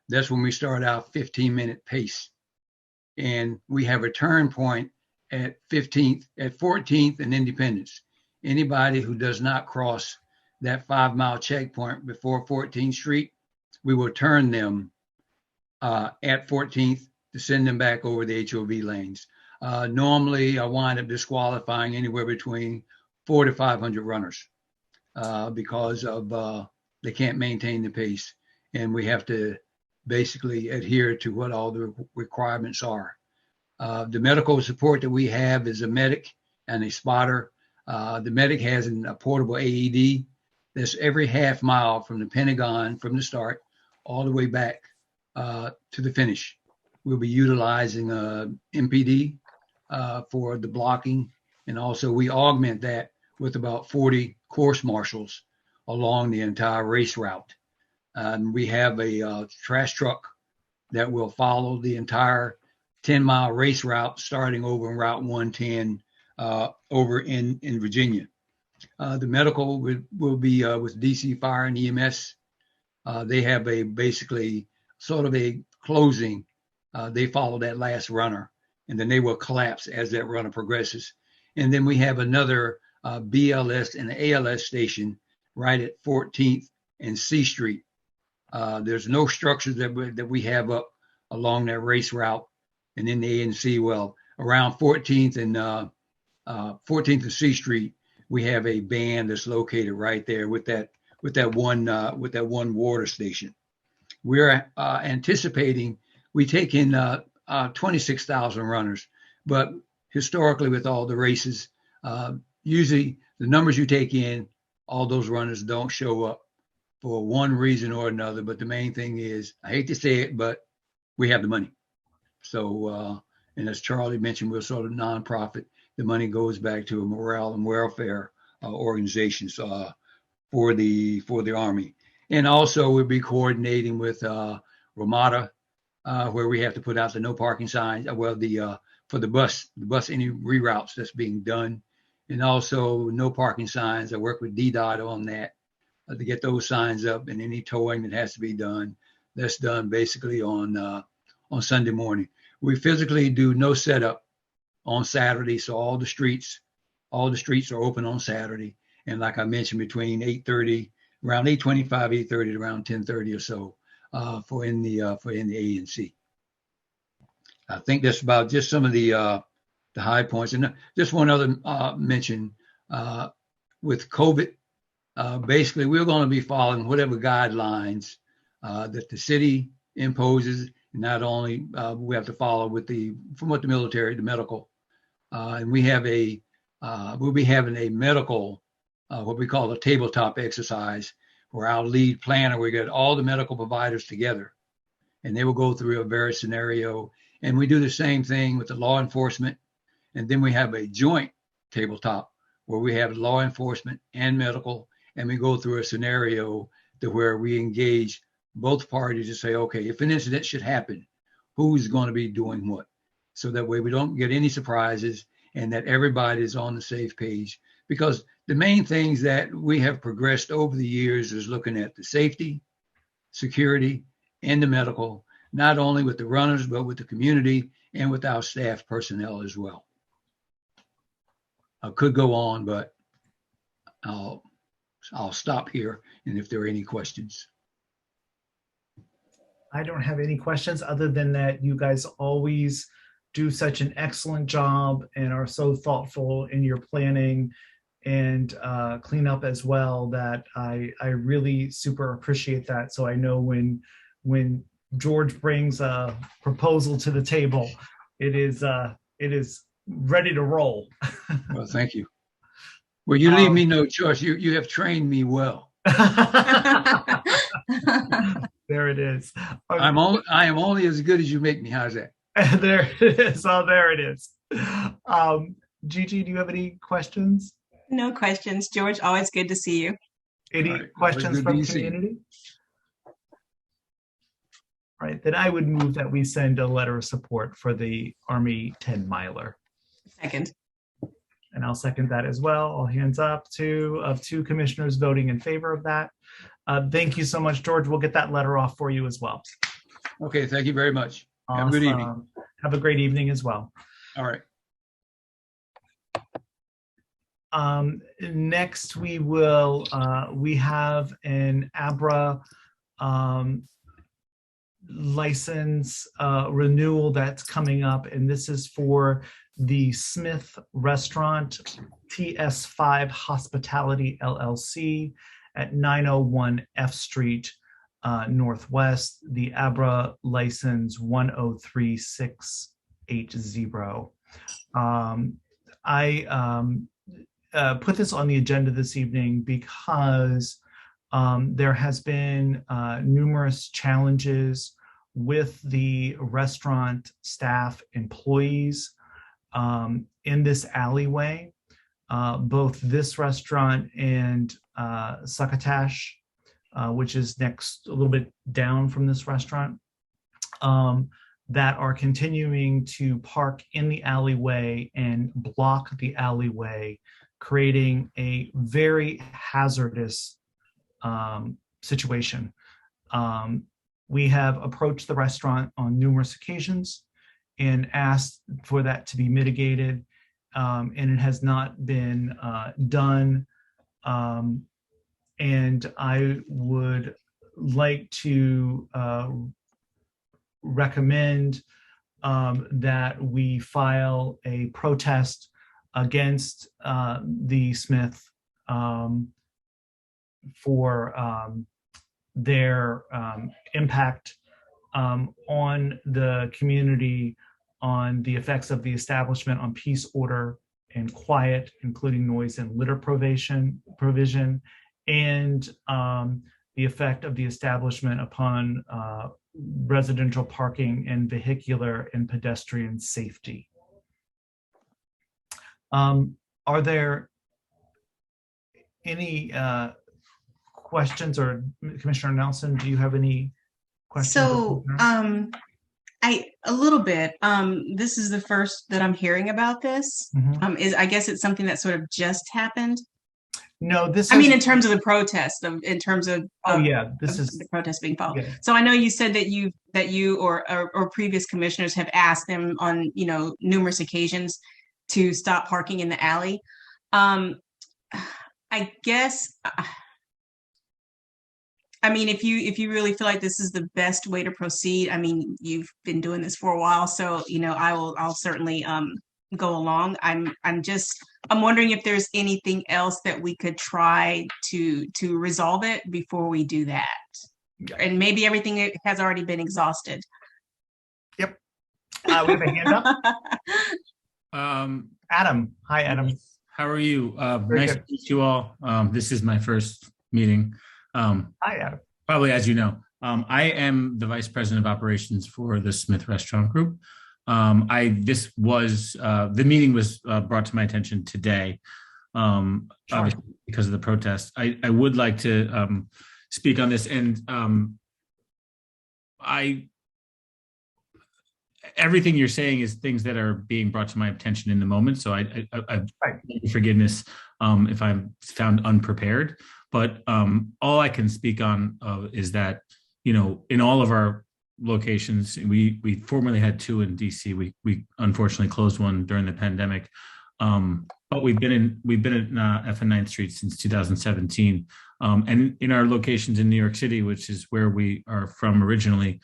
That's when we start our 15-minute pace. And we have a turn point at 14th and Independence. Anybody who does not cross that 5-mile checkpoint before 14th Street, we will turn them at 14th to send them back over the HOV lanes. Normally, I wind up disqualifying anywhere between 400 to 500 runners because of they can't maintain the pace, and we have to basically adhere to what all the requirements are. The medical support that we have is a medic and a spotter. The medic has a portable AED that's every half mile from the Pentagon, from the start, all the way back to the finish. We'll be utilizing MPD for the blocking, and also we augment that with about 40 course marshals along the entire race route. We have a trash truck that will follow the entire 10-mile race route, starting over in Route 110 over in Virginia. The medical will be with DC Fire and EMS. They have basically sort of a closing. They follow that last runner, and then they will collapse as that runner progresses. And then we have another BLS and ALS station right at 14th and C Street. There's no structures that we have up along that race route. And in the ANC, well, around 14th and C Street, we have a band that's located right there with that one water station. We're anticipating we take in 26,000 runners, but historically with all the races, usually the numbers you take in, all those runners don't show up for one reason or another. But the main thing is, I hate to say it, but we have the money. So, and as Charlie mentioned, we're sort of nonprofit. The money goes back to a morale and welfare organizations for the Army. And also we'll be coordinating with Ramada, where we have to put out the no parking signs. For the bus, any reroutes that's being done. And also no parking signs. I work with DDOT on that to get those signs up, and any towing that has to be done, that's done basically on Sunday morning. We physically do no setup on Saturday, so all the streets are open on Saturday. And like I mentioned, between 8:30, around 8:25, 8:30 to around 10:30 or so for in the ANC. I think that's about just some of the high points. And just one other mention with COVID. Basically, we're going to be following whatever guidelines that the city imposes. Not only we have to follow from what the military, the medical, and we have we'll be having a medical, what we call a tabletop exercise, where our lead planner, we get all the medical providers together, and they will go through a various scenario. And we do the same thing with the law enforcement, and then we have a joint tabletop where we have law enforcement and medical, and we go through a scenario to where we engage both parties to say, okay, if an incident should happen, who's going to be doing what? So that way we don't get any surprises and that everybody is on the safe page. Because the main things that we have progressed over the years is looking at the safety, security, and the medical, not only with the runners, but with the community and with our staff personnel as well. I could go on, but I'll stop here. And if there are any questions. I don't have any questions other than that you guys always do such an excellent job and are so thoughtful in your planning and cleanup as well, that I really super appreciate that. So I know when George brings a proposal to the table, it is ready to roll. Well, thank you. Well, you leave me no choice. You have trained me well. There it is. I am only as good as you make me. How's that? There it is. Oh, there it is. Gigi, do you have any questions? No questions. George, always good to see you. Any questions from the community? All right, then I would move that we send a letter of support for the Army 10 miler. Second. And I'll second that as well. All hands up. Two commissioners voting in favor of that. Thank you so much, George. We'll get that letter off for you as well. Okay, thank you very much. Awesome. Have a good evening. Have a great evening as well. All right. Next, we have an ABRA license renewal that's coming up, and this is for the Smith Restaurant TS5 Hospitality LLC at 901 F Street Northwest, the ABRA license 103680. I put this on the agenda this evening because there has been numerous challenges with the restaurant staff employees in this alleyway. Both this restaurant and Succotash, which is next, a little bit down from this restaurant, that are continuing to park in the alleyway and block the alleyway, creating a very hazardous situation. We have approached the restaurant on numerous occasions and asked for that to be mitigated, and it has not been done. And I would like to recommend that we file a protest against the Smith for their impact on the community, on the effects of the establishment on peace, order, and quiet, including noise and litter provision, and the effect of the establishment upon residential parking and vehicular and pedestrian safety. Are there any questions, or Commissioner Nelson, do you have any questions? So a little bit. This is the first that I'm hearing about this. I guess it's something that sort of just happened. No, I mean, in terms of the protest, in terms of this is the protest being filed. Yeah. So I know you said that you or previous commissioners have asked them on numerous occasions to stop parking in the alley. I guess. I mean, if you really feel like this is the best way to proceed, I mean, you've been doing this for a while, so I'll certainly go along. I'm wondering if there's anything else that we could try to resolve it before we do that. And maybe everything has already been exhausted. Yep. We have a hand up. Adam. Hi, Adam. How are you? Very nice good. to meet you all. This is my first meeting. Hi, Adam. Probably, as you know, I am the vice president of operations for the Smith Restaurant Group. The meeting was brought to my attention today, obviously because of the protest. I would like to speak on this, and everything you're saying is things that are being brought to my attention in the moment. So I forgiveness if I'm found unprepared. But all I can speak on is that, in all of our locations, we formerly had 2 in DC. We unfortunately closed one during the pandemic. But we've been at F and 9th Street since 2017. And in our locations in New York City, which is where we are from originally,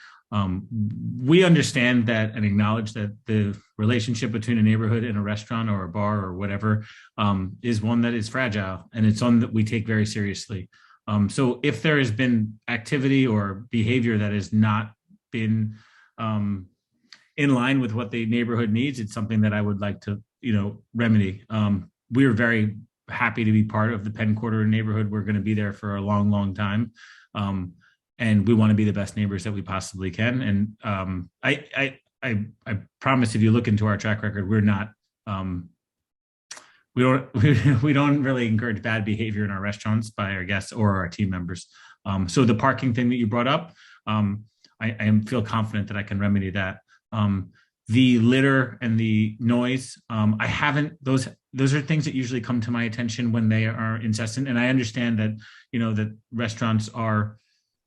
we understand that and acknowledge that the relationship between a neighborhood and a restaurant or a bar or whatever is one that is fragile, and it's one that we take very seriously. So if there has been activity or behavior that has not been in line with what the neighborhood needs, it's something that I would like to, remedy. We are very happy to be part of the Penn Quarter neighborhood. We're going to be there for a long, long time. And we want to be the best neighbors that we possibly can. And I promise, if you look into our track record, we're not, we don't really encourage bad behavior in our restaurants by our guests or our team members. So the parking thing that you brought up, I feel confident that I can remedy that. The litter and the noise, I haven't, those are things that usually come to my attention when they are incessant. And I understand that, that restaurants are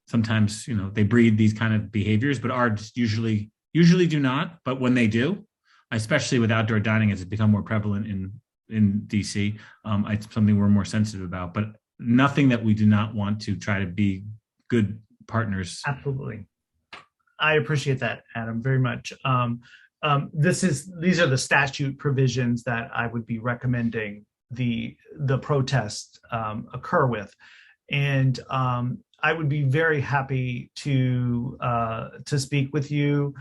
sometimes, they breed these kind of behaviors, but ours usually do not. But when they do, especially with outdoor dining, as it's become more prevalent in DC, it's something we're more sensitive about, but nothing that we do not want to try to be good partners. Absolutely. I appreciate that, Adam, very much. These are the statute provisions that I would be recommending the protest occur with. And I would be very happy to speak with you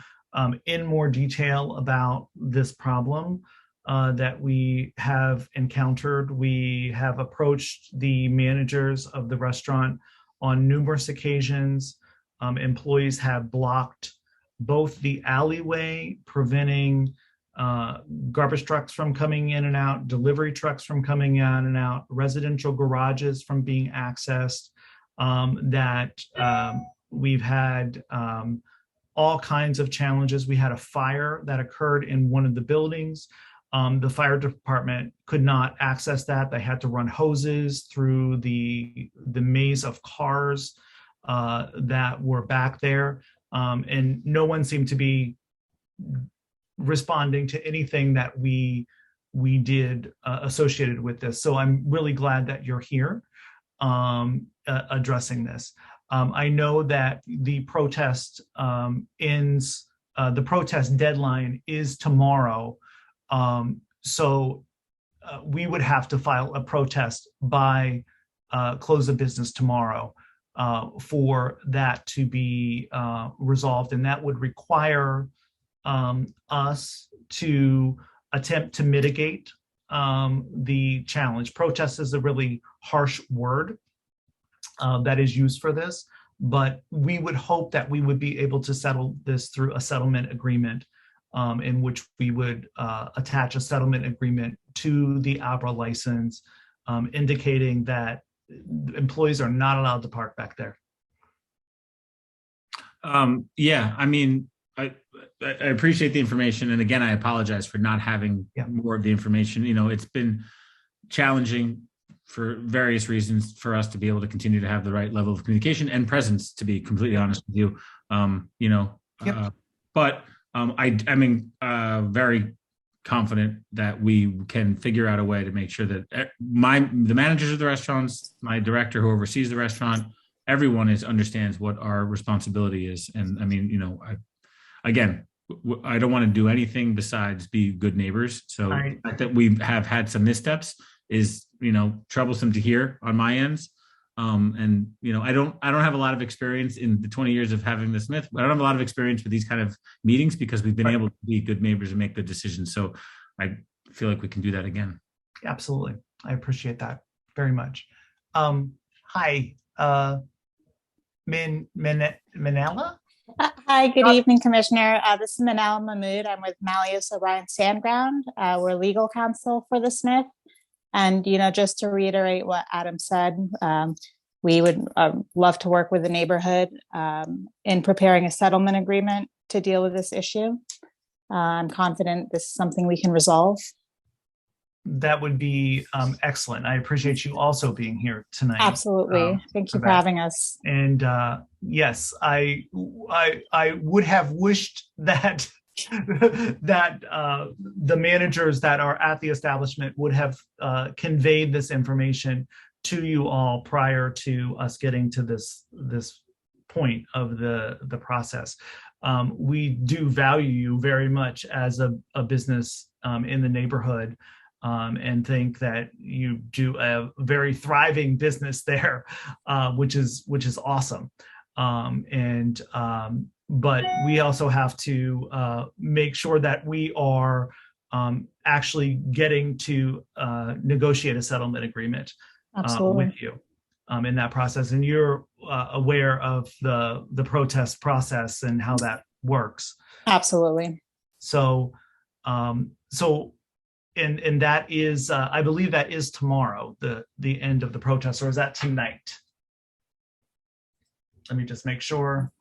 in more detail about this problem that we have encountered. We have approached the managers of the restaurant on numerous occasions. Employees have blocked both the alleyway, preventing garbage trucks from coming in and out, delivery trucks from coming in and out, residential garages from being accessed. We've had all kinds of challenges. We had a fire that occurred in one of the buildings. The fire department could not access that. They had to run hoses through the maze of cars that were back there. And no one seemed to be responding to anything that we did associated with this. So I'm really glad that you're here addressing this. I know that the protest the protest deadline is tomorrow. So we would have to file a protest by close of business tomorrow for that to be resolved. And that would require us to attempt to mitigate the challenge. Protest is a really harsh word that is used for this, but we would hope that we would be able to settle this through a settlement agreement in which we would attach a settlement agreement to the ABRA license, indicating that employees are not allowed to park back there. Yeah, I mean, I appreciate the information. And again, I apologize for not having more of the information. It's been challenging for various reasons for us to be able to continue to have the right level of communication and presence, to be completely honest with you. But I'm very confident that we can figure out a way to make sure that the managers of the restaurants, my director who oversees the restaurant, everyone understands what our responsibility is. And I mean, I don't want to do anything besides be good neighbors. So the fact that we have had some missteps is, troublesome to hear on my ends. And I don't have a lot of experience in the 20 years of having the Smith. I don't have a lot of experience with these kind of meetings because we've been able to be good neighbors and make good decisions. So I feel like we can do that again. Absolutely. I appreciate that very much. Hi, Manela? Hi, good evening, Commissioner. This is Manal Mahmood. I'm with Malleus O'Brien Sandground. We're legal counsel for the Smith. And, just to reiterate what Adam said, We would love to work with the neighborhood in preparing a settlement agreement to deal with this issue. I'm confident this is something we can resolve. That would be excellent. I appreciate you also being here tonight. Absolutely. Thank you for having us. And yes, I would have wished that the managers that are at the establishment would have conveyed this information to you all prior to us getting to this point of the process. We do value you very much as a business in the neighborhood, and think that you do a very thriving business there, which is awesome. But we also have to make sure that we are actually getting to negotiate a settlement agreement with you in that process. And you're aware of the protest process and how that works. Absolutely. So, and that is, I believe that is tomorrow, the end of the protest, or is that tonight? Let me just make sure.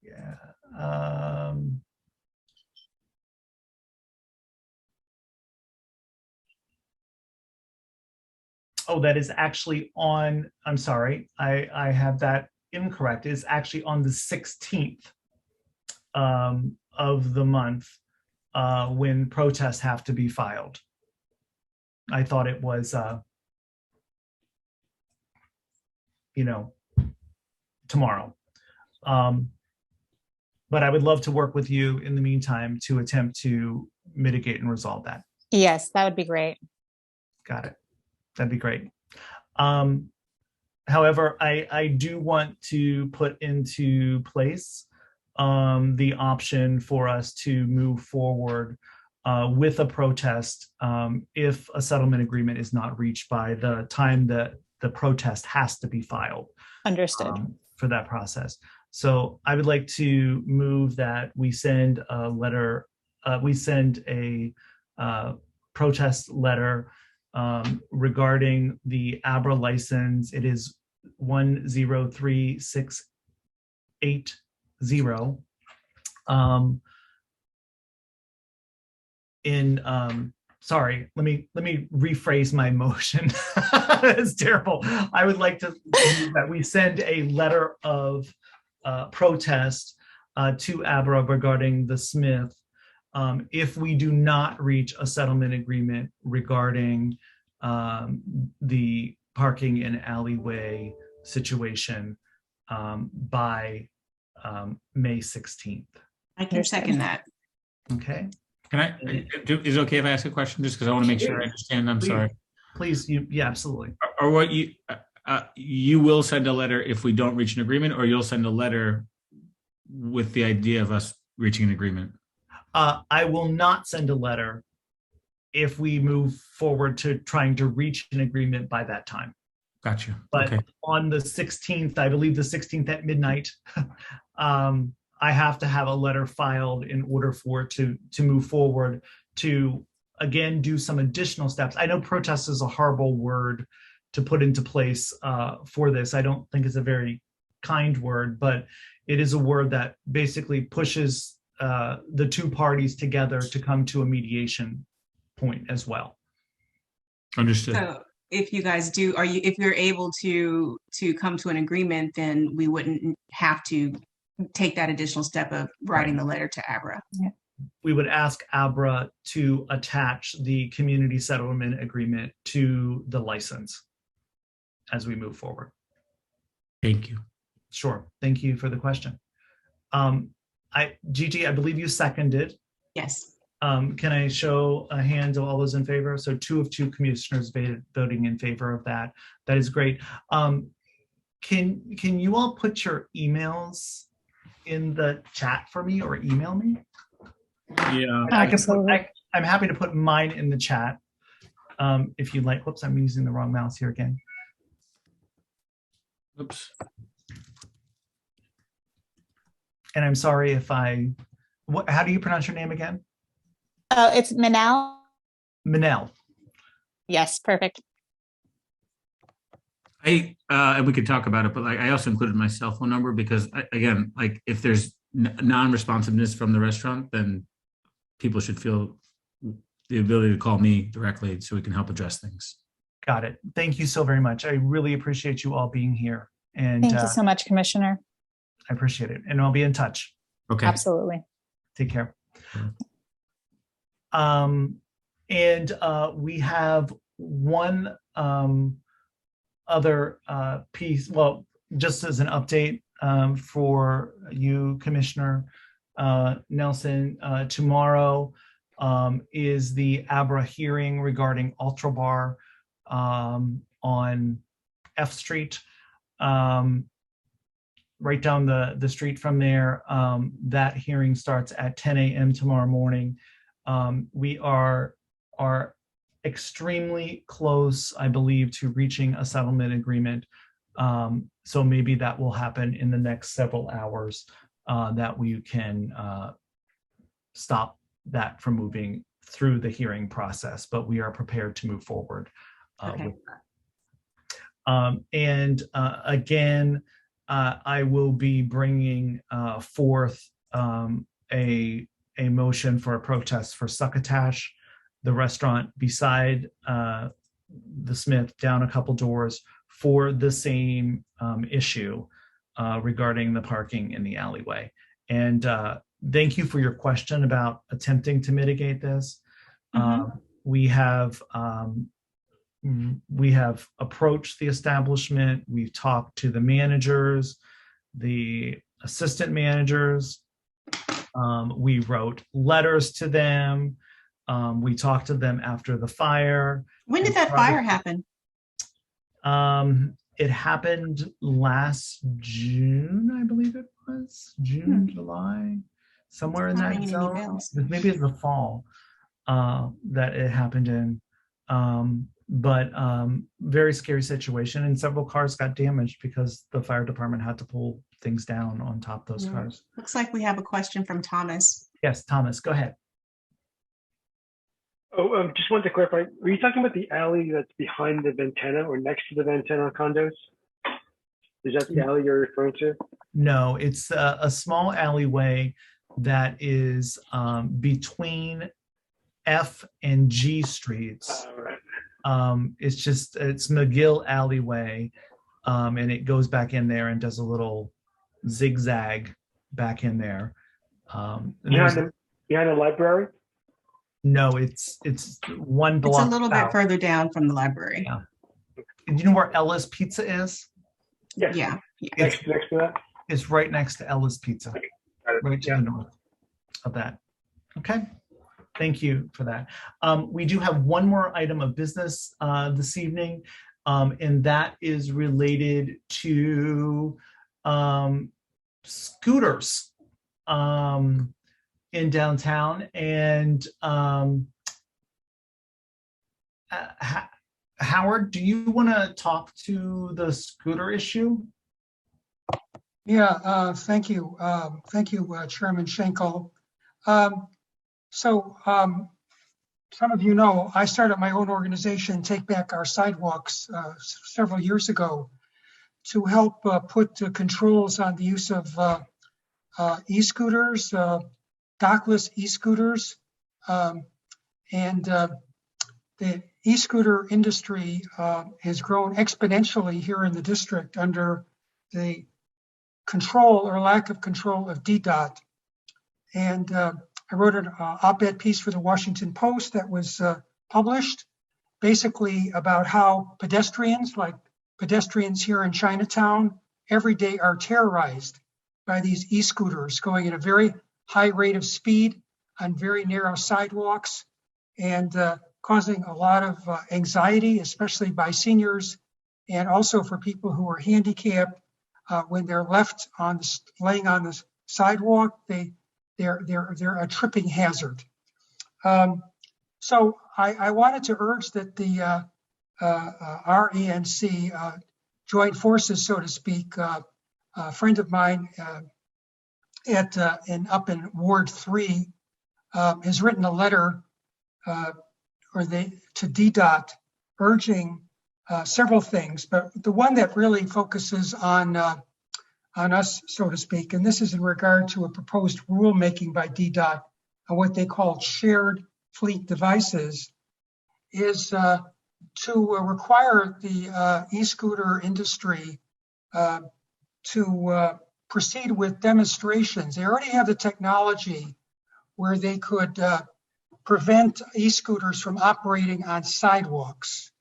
Yeah. Oh, that is actually on, I'm sorry, I have that incorrect. It's actually on the 16th of the month when protests have to be filed. I thought it was, tomorrow. But I would love to work with you in the meantime to attempt to mitigate and resolve that. Yes, that would be great. Got it. That'd be great. However, I do want to put into place the option for us to move forward with a protest if a settlement agreement is not reached by the time that the protest has to be filed. Understood. For that process. So I would like to move that we send a letter, we send a protest letter regarding the ABRA license. It is 103680. Sorry, let me rephrase my motion. It's terrible. I would like to that we send a letter of protest to ABRA regarding the Smith if we do not reach a settlement agreement regarding the parking and alleyway situation by May 16th. I can second that. Okay. Can I, is it okay if I ask a question just because I want to make sure I understand? I'm sorry. Please, yeah, absolutely. Or what you will send a letter if we don't reach an agreement, or you'll send a letter with the idea of us reaching an agreement? I will not send a letter if we move forward to trying to reach an agreement by that time. Gotcha. But okay. On the 16th, I believe the 16th at midnight, I have to have a letter filed in order for it to move forward to, again, do some additional steps. I know protest is a horrible word to put into place for this. I don't think it's a very kind word, but it is a word that basically pushes the two parties together to come to a mediation point as well. Understood. So if you guys do, if you're able to come to an agreement, then we wouldn't have to take that additional step of writing the letter to ABRA. Yeah. We would ask ABRA to attach the community settlement agreement to the license as we move forward. Thank you. Sure. Thank you for the question. Gigi, I believe you seconded. Yes. Can I show a hand of all those in favor? So 2 of 2 commissioners voting in favor of that. That is great. Can you all put your emails in the chat for me or email me? Yeah. I'm happy to put mine in the chat if you'd like. Whoops, I'm using the wrong mouse here again. Oops. And I'm sorry if how do you pronounce your name again? It's Manal. Manel. Yes, perfect. And we could talk about it, but like I also included my cell phone number because again, like if there's non-responsiveness from the restaurant, then people should feel the ability to call me directly so we can help address things. Got it. Thank you so very much. I really appreciate you all being here. And Thank you so much, Commissioner. I appreciate it. And I'll be in touch. Okay. Absolutely. Take care. We have one other piece, well, just as an update for you, Commissioner Nelson, tomorrow is the ABRA hearing regarding Ultra Bar on F Street, right down the street from there. That hearing starts at 10 a.m. tomorrow morning. We are extremely close, I believe, to reaching a settlement agreement. So maybe that will happen in the next several hours, that we can stop that from moving through the hearing process, but we are prepared to move forward with that. Again, I will be bringing forth a motion for a protest for Succotash, the restaurant beside the Smith, down a couple doors, for the same issue regarding the parking in the alleyway. And thank you for your question about attempting to mitigate this. We have approached the establishment. We've talked to the managers, the assistant managers. We wrote letters to them. We talked to them after the fire. When did that fire happen? It happened last June, I believe it was. June, July, somewhere in that zone. Maybe it's the fall that it happened in. But very scary situation, and several cars got damaged because the fire department had to pull things down on top of those cars. Looks like we have a question from Thomas. Yes, Thomas, go ahead. Oh, just wanted to clarify. Were you talking about the alley that's behind the Ventana or next to the Ventana condos? Is that the alley you're referring to? No, it's a small alleyway that is between F and G streets. Right. It's McGill alleyway, and it goes back in there and does a little zigzag back in there. Behind the library? No, it's one block. It's a little bit further down from the library. Yeah. Do you know where Ella's Pizza is? Yes. Yeah. Next to that? It's right next to Ella's Pizza, right to the north of that. Okay. Thank you for that. We do have one more item of business this evening, and that is related to scooters in downtown. And Howard, do you want to talk to the scooter issue? Yeah, thank you. Thank you, Chairman Schenkel. Some of you know, I started my own organization, Take Back Our Sidewalks, several years ago to help put controls on the use of e-scooters, dockless e-scooters. And the e-scooter industry has grown exponentially here in the district under the control or lack of control of DDOT. And I wrote an op-ed piece for the Washington Post that was published, basically about how pedestrians, like pedestrians here in Chinatown, every day are terrorized by these e-scooters going at a very high rate of speed on very narrow sidewalks, and causing a lot of anxiety, especially by seniors, and also for people who are handicapped. When they're left laying on the sidewalk, they're a tripping hazard. So I wanted to urge that the our ANC join forces, so to speak. A friend of mine up in Ward 3 has written a letter to DDOT urging several things, but the one that really focuses on us, so to speak, and this is in regard to a proposed rulemaking by DDOT on what they call shared fleet devices, is to require the e-scooter industry to proceed with demonstrations. They already have the technology where they could prevent e-scooters from operating on sidewalks.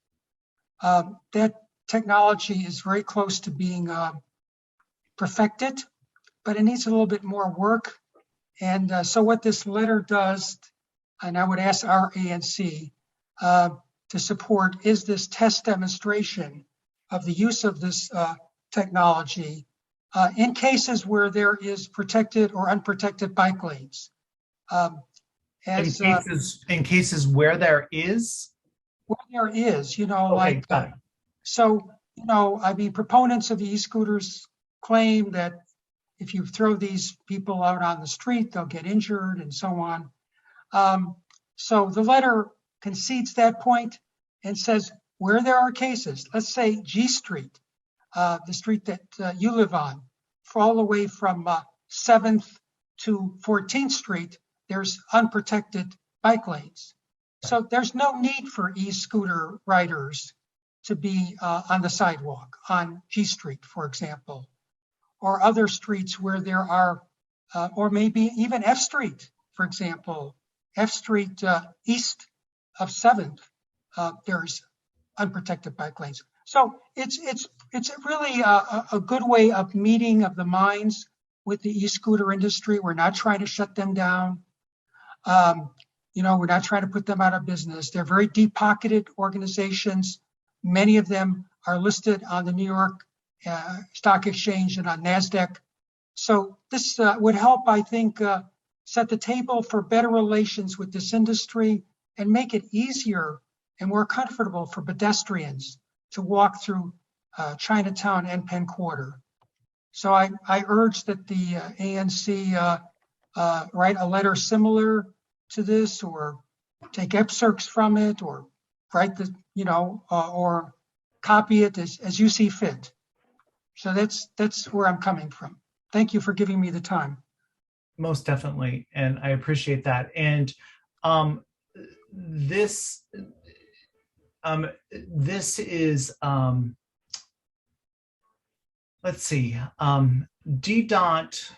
That technology is very close to being perfected, but it needs a little bit more work. And so what this letter does, and I would ask our ANC to support, is this test demonstration of the use of this technology in cases where there is protected or unprotected bike lanes. In cases where there is? Where there is, Okay, got it. So, I mean, proponents of the e-scooters claim that if you throw these people out on the street, they'll get injured and so on. So the letter concedes that point and says where there are cases, let's say G Street, the street that you live on, for all the way from 7th to 14th Street, there's unprotected bike lanes. So there's no need for e-scooter riders to be on the sidewalk on G Street, for example, or other streets where there are, or maybe even F Street, for example, F Street east of 7th, there's unprotected bike lanes. So it's really a good way of meeting of the minds with the e-scooter industry. We're not trying to shut them down. We're not trying to put them out of business. They're very deep-pocketed organizations. Many of them are listed on the New York Stock Exchange and on NASDAQ. So this would help, I think, set the table for better relations with this industry and make it easier and more comfortable for pedestrians to walk through Chinatown and Penn Quarter. So I urge that the ANC write a letter similar to this, or take excerpts from it, or write the, or copy it as you see fit. So that's where I'm coming from. Thank you for giving me the time. Most definitely, and I appreciate that. And this is let's see, DDOT.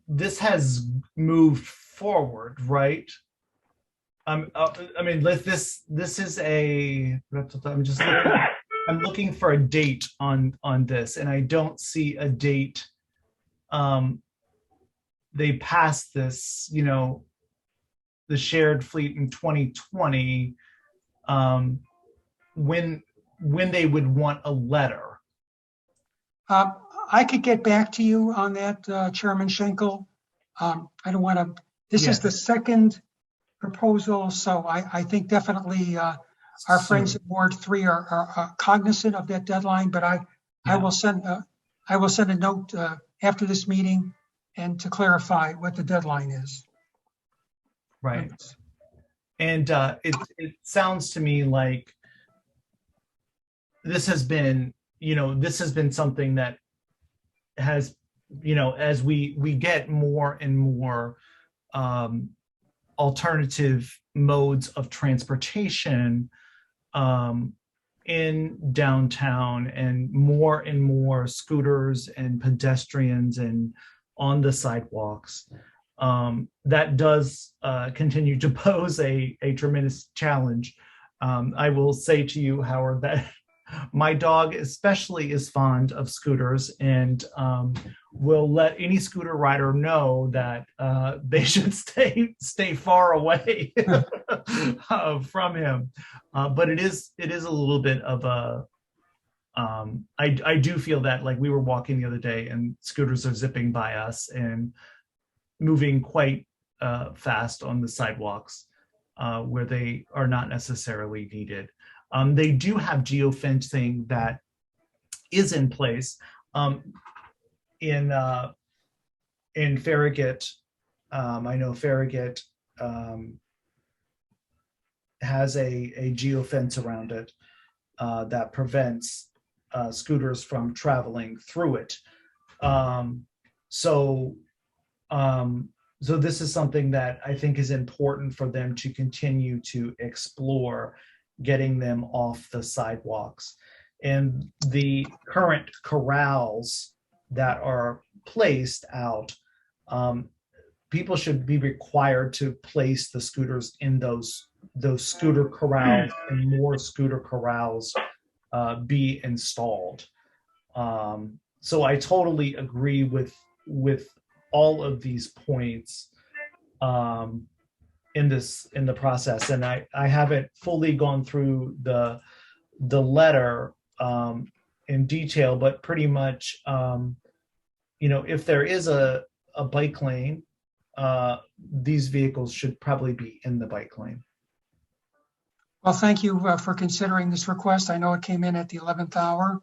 This has moved forward, right? I mean, this is a. I'm looking for a date on this, and I don't see a date. They passed this, the shared fleet in 2020. When they would want a letter. I could get back to you on that, Chairman Schenkel. I don't want to. This is the second proposal, so I think definitely our friends at Ward 3 are cognizant of that deadline. But I will send a note after this meeting and to clarify what the deadline is. Right, and it sounds to me like this has been something that has, as we get more and more alternative modes of transportation in downtown, and more scooters and pedestrians and on the sidewalks, that does continue to pose a tremendous challenge. I will say to you, Howard, that my dog especially is fond of scooters, and will let any scooter rider know that they should stay far away from him. But it is a little bit of a. I do feel that, like, we were walking the other day and scooters are zipping by us and moving quite fast on the sidewalks where they are not necessarily needed. They do have geofencing that is in place. In Farragut, I know Farragut has a geofence around it that prevents scooters from traveling through it. So this is something that I think is important for them to continue to explore, getting them off the sidewalks. And the current corrals that are placed out, people should be required to place the scooters in those scooter corrals, and more scooter corrals be installed. So I totally agree with all of these points in the process, and I haven't fully gone through the letter in detail, but pretty much if there is a bike lane, these vehicles should probably be in the bike lane. Well, thank you for considering this request. I know it came in at the 11th hour.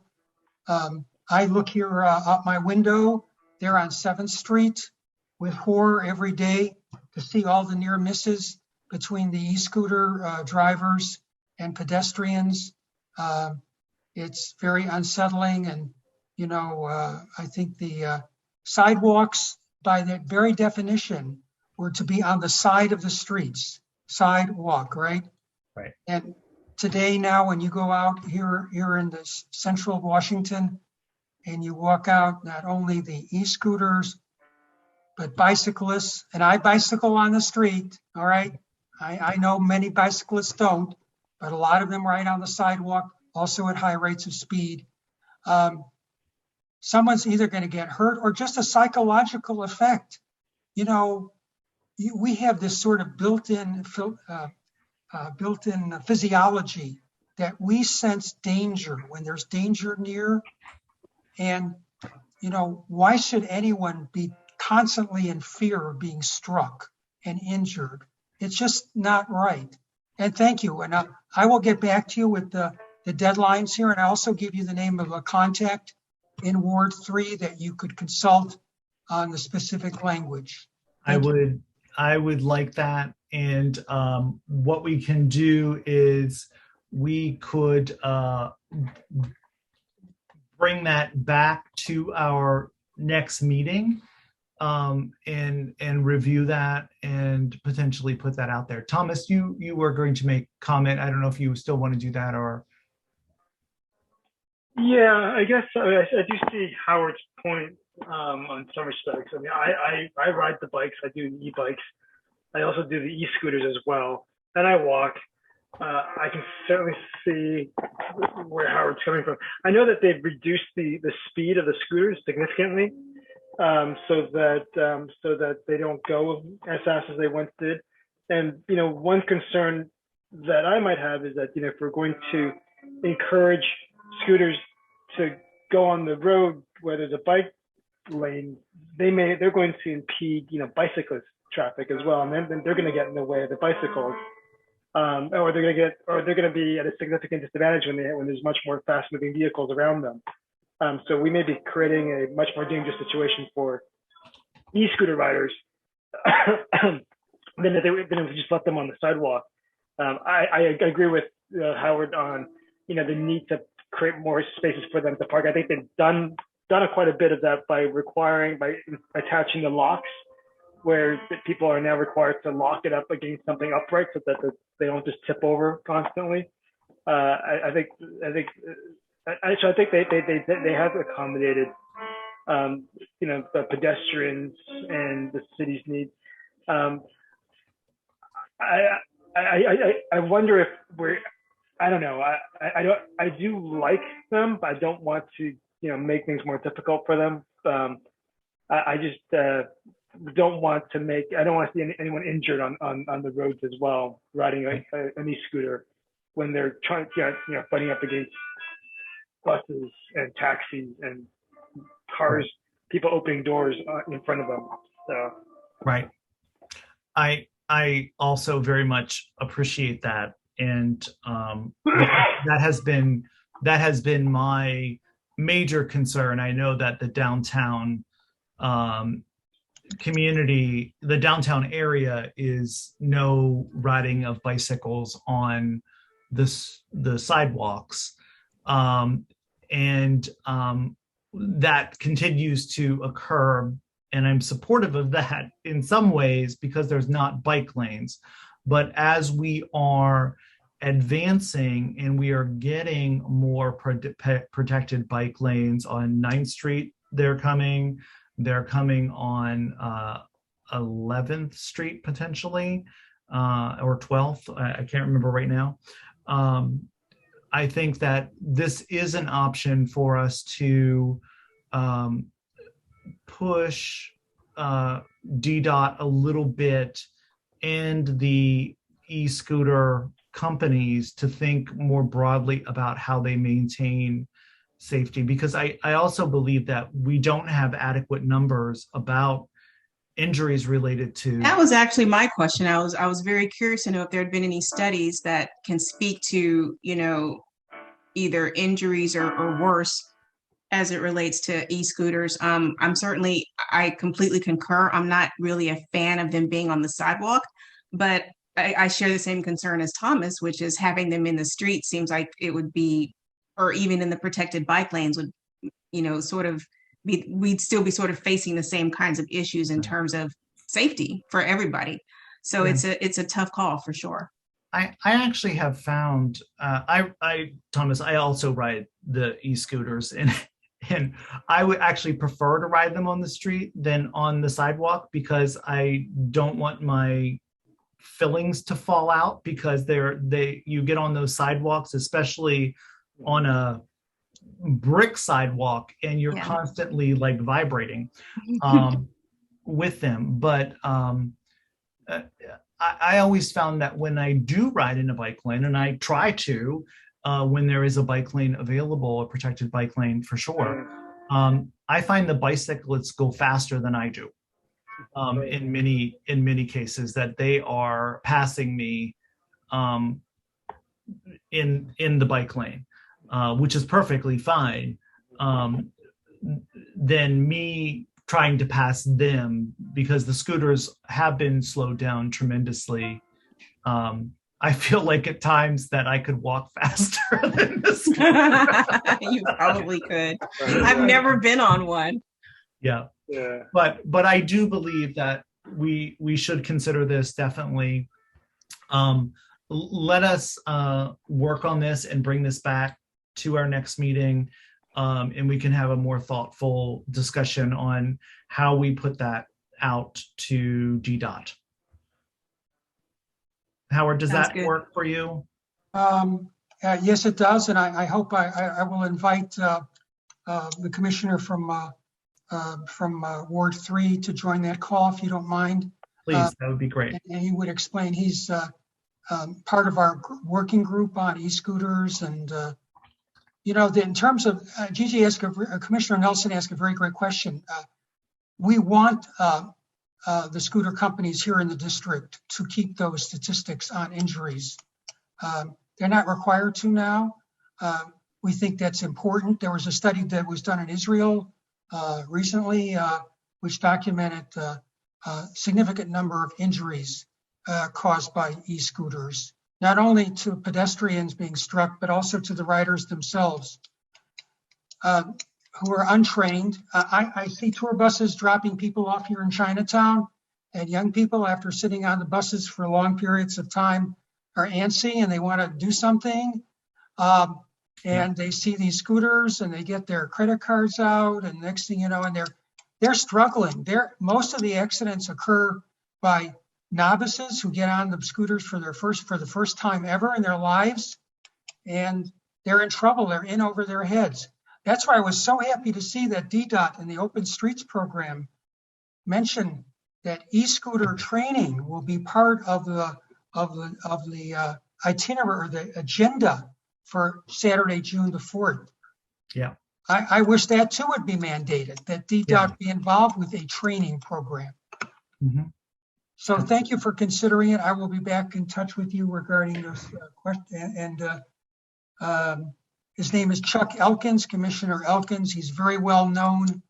I look here out my window there on 7th Street with horror every day to see all the near misses between the e-scooter drivers and pedestrians. It's very unsettling, and I think the sidewalks, by that very definition, were to be on the side of the streets. Sidewalk, right? Right. And today, now, when you go out here in this central Washington, and you walk out, not only the e-scooters, but bicyclists, and I bicycle on the street, all right? I know many bicyclists don't, but a lot of them ride on the sidewalk, also at high rates of speed. Someone's either going to get hurt or just a psychological effect. We have this sort of built-in physiology that we sense danger when there's danger near. And, why should anyone be constantly in fear of being struck and injured? It's just not right. And thank you. And I will get back to you with the deadlines here. And I also give you the name of a contact in Ward 3 that you could consult on the specific language. I would like that. And what we can do is we could bring that back to our next meeting and review that and potentially put that out there. Thomas, you were going to make comment. I don't know if you still want to do that or. Yeah, I guess I do see Howard's point on some respects. I mean, I ride the bikes. I do e-bikes. I also do the e-scooters as well, and I walk. I can certainly see where Howard's coming from. I know that they've reduced the speed of the scooters significantly, so that they don't go as fast as they once did. And one concern that I might have is that if we're going to encourage scooters to go on the road where there's a bike lane, they're going to impede bicyclist traffic as well, and then they're going to get in the way of the bicycles, or they're going to be at a significant disadvantage when there's much more fast moving vehicles around them. So we may be creating a much more dangerous situation for e-scooter riders than if we just let them on the sidewalk. I agree with Howard on the need to create more spaces for them to park. I think they've done quite a bit of that by attaching the locks, where people are now required to lock it up against something upright so that they don't just tip over constantly. I think they have accommodated the pedestrians and the city's needs. I wonder if I don't know. I do like them, but I don't want to make things more difficult for them. I just don't want to see anyone injured on the roads as well, riding an e-scooter when they're trying fighting up against buses and taxis and cars, people opening doors in front of them. So right. I also very much appreciate that, and that has been my major concern. I know that the downtown community, the downtown area, is no riding of bicycles on the sidewalks, and that continues to occur. And I'm supportive of that in some ways because there's not bike lanes. But as we are advancing and we are getting more protected bike lanes on 9th Street, they're coming on 11th Street potentially, or 12th. I can't remember right now. I think that this is an option for us to push DDOT a little bit and the e-scooter companies to think more broadly about how they maintain safety, because I also believe that we don't have adequate numbers about injuries related to. That was actually my question. I was very curious to know if there had been any studies that can speak to, either injuries or worse as it relates to e-scooters. I completely concur. I'm not really a fan of them being on the sidewalk, but I share the same concern as Thomas, which is having them in the street seems like it would be, or even in the protected bike lanes would, we'd still be sort of facing the same kinds of issues in terms of safety for everybody. So it's a tough call for sure. I actually have found, Thomas, I also ride the e-scooters, and I would actually prefer to ride them on the street than on the sidewalk, because I don't want my fillings to fall out, because you get on those sidewalks, especially on a brick sidewalk, and you're constantly like vibrating with them. But I always found that when I do ride in a bike lane, and I try to, when there is a bike lane available, a protected bike lane for sure, I find the bicyclists go faster than I do. In many cases, that they are passing me in the bike lane, which is perfectly fine, than me trying to pass them, because the scooters have been slowed down tremendously. I feel like at times that I could walk faster than the scooter. You probably could. I've never been on one. Yeah. But I do believe that we should consider this definitely. Let us work on this and bring this back to our next meeting, and we can have a more thoughtful discussion on how we put that out to DDOT. Howard, does that work for you? Yes, it does, and I hope I will invite the commissioner from Ward 3 to join that call, if you don't mind. Please, that would be great. And he would explain. He's part of our working group on e-scooters, and in terms of Gigi Commissioner Nelson asked a very great question. We want the scooter companies here in the district to keep those statistics on injuries. They're not required to now. We think that's important. There was a study that was done in Israel recently, which documented a significant number of injuries caused by e-scooters, not only to pedestrians being struck, but also to the riders themselves who are untrained. I see tour buses dropping people off here in Chinatown, and young people, after sitting on the buses for long periods of time, are antsy and they want to do something. And they see these scooters and they get their credit cards out, and next thing you know, and they're struggling. Most of the accidents occur by novices who get on the scooters for the first time ever in their lives, and they're in trouble. They're in over their heads. That's why I was so happy to see that DDOT in the Open Streets program mentioned that e-scooter training will be part of the itinerary or the agenda for Saturday, June the 4th. Yeah. I wish that too would be mandated, that DDOT be involved with a training program. Mm-hmm. So thank you for considering it. I will be back in touch with you regarding this question. And His name is Chuck Elkins, Commissioner Elkins. He's very well known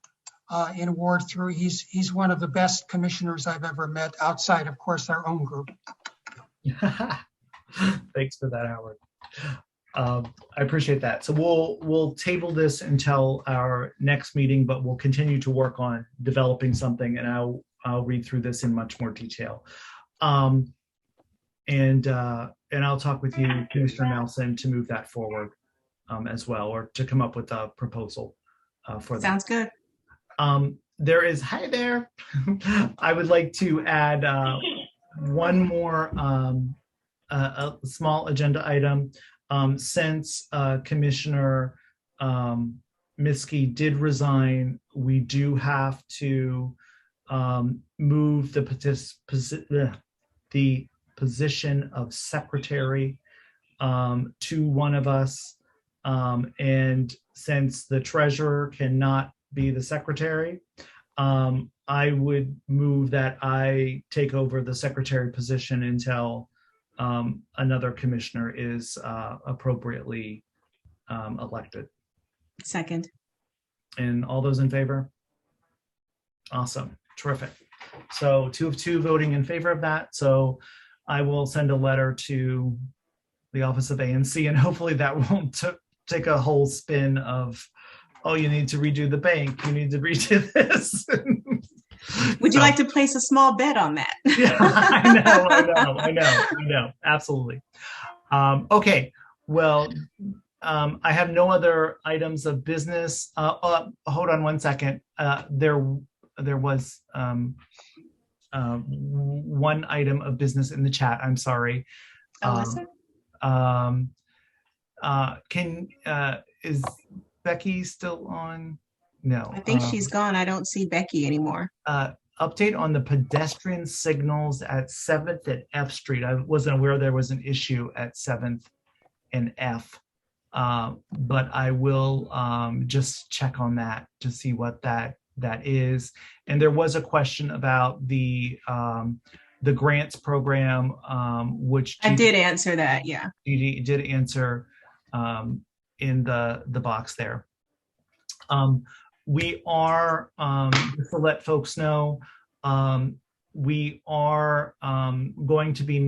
in Ward 3. He's one of the best commissioners I've ever met outside, of course, our own group. Thanks for that, Howard. I appreciate that. So we'll table this until our next meeting, but we'll continue to work on developing something, and I'll read through this in much more detail. And I'll talk with you, Commissioner Nelson, to move that forward as well, or to come up with a proposal for that. Sounds good. There is, hi there. I would like to add one more a small agenda item. Since Commissioner Miskey did resign, we do have to move the position of secretary to one of us. And since the treasurer cannot be the secretary, I would move that I take over the secretary position until another commissioner is appropriately elected. Second. And all those in favor? Awesome, terrific. So 2 of 2 voting in favor of that. So I will send a letter to the office of ANC, and hopefully that won't take a whole spin of, oh, you need to redo the bank, you need to redo this. Would you like to place a small bet on that? Yeah, I know, absolutely. Okay, well, I have no other items of business. Hold on one second. There was one item of business in the chat. I'm sorry. Is Becky still on? No. I think she's gone. I don't see Becky anymore. Update on the pedestrian signals at 7th and F Street. I wasn't aware there was an issue at 7th and F, but I will just check on that to see what that is. And there was a question about the grants program, which I did answer that. Yeah, you did answer in the box there. We are, just to let folks know, we are going to be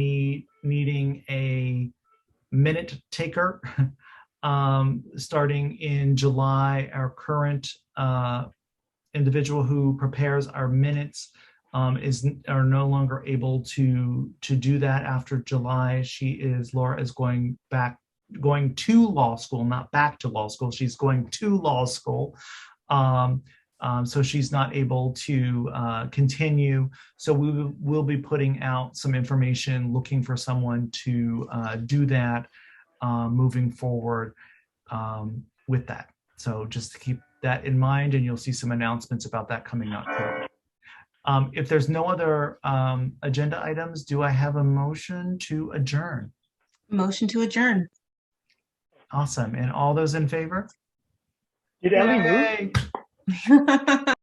needing a minute taker starting in July. Our current individual who prepares our minutes are no longer able to do that after July. Laura is going to law school, not back to law school. She's going to law school. So she's not able to continue. So we'll be putting out some information, looking for someone to do that moving forward with that. So just to keep that in mind, and you'll see some announcements about that coming up. If there's no other agenda items, do I have a motion to adjourn? Motion to adjourn. Awesome. And all those in favor? Did Ellie move?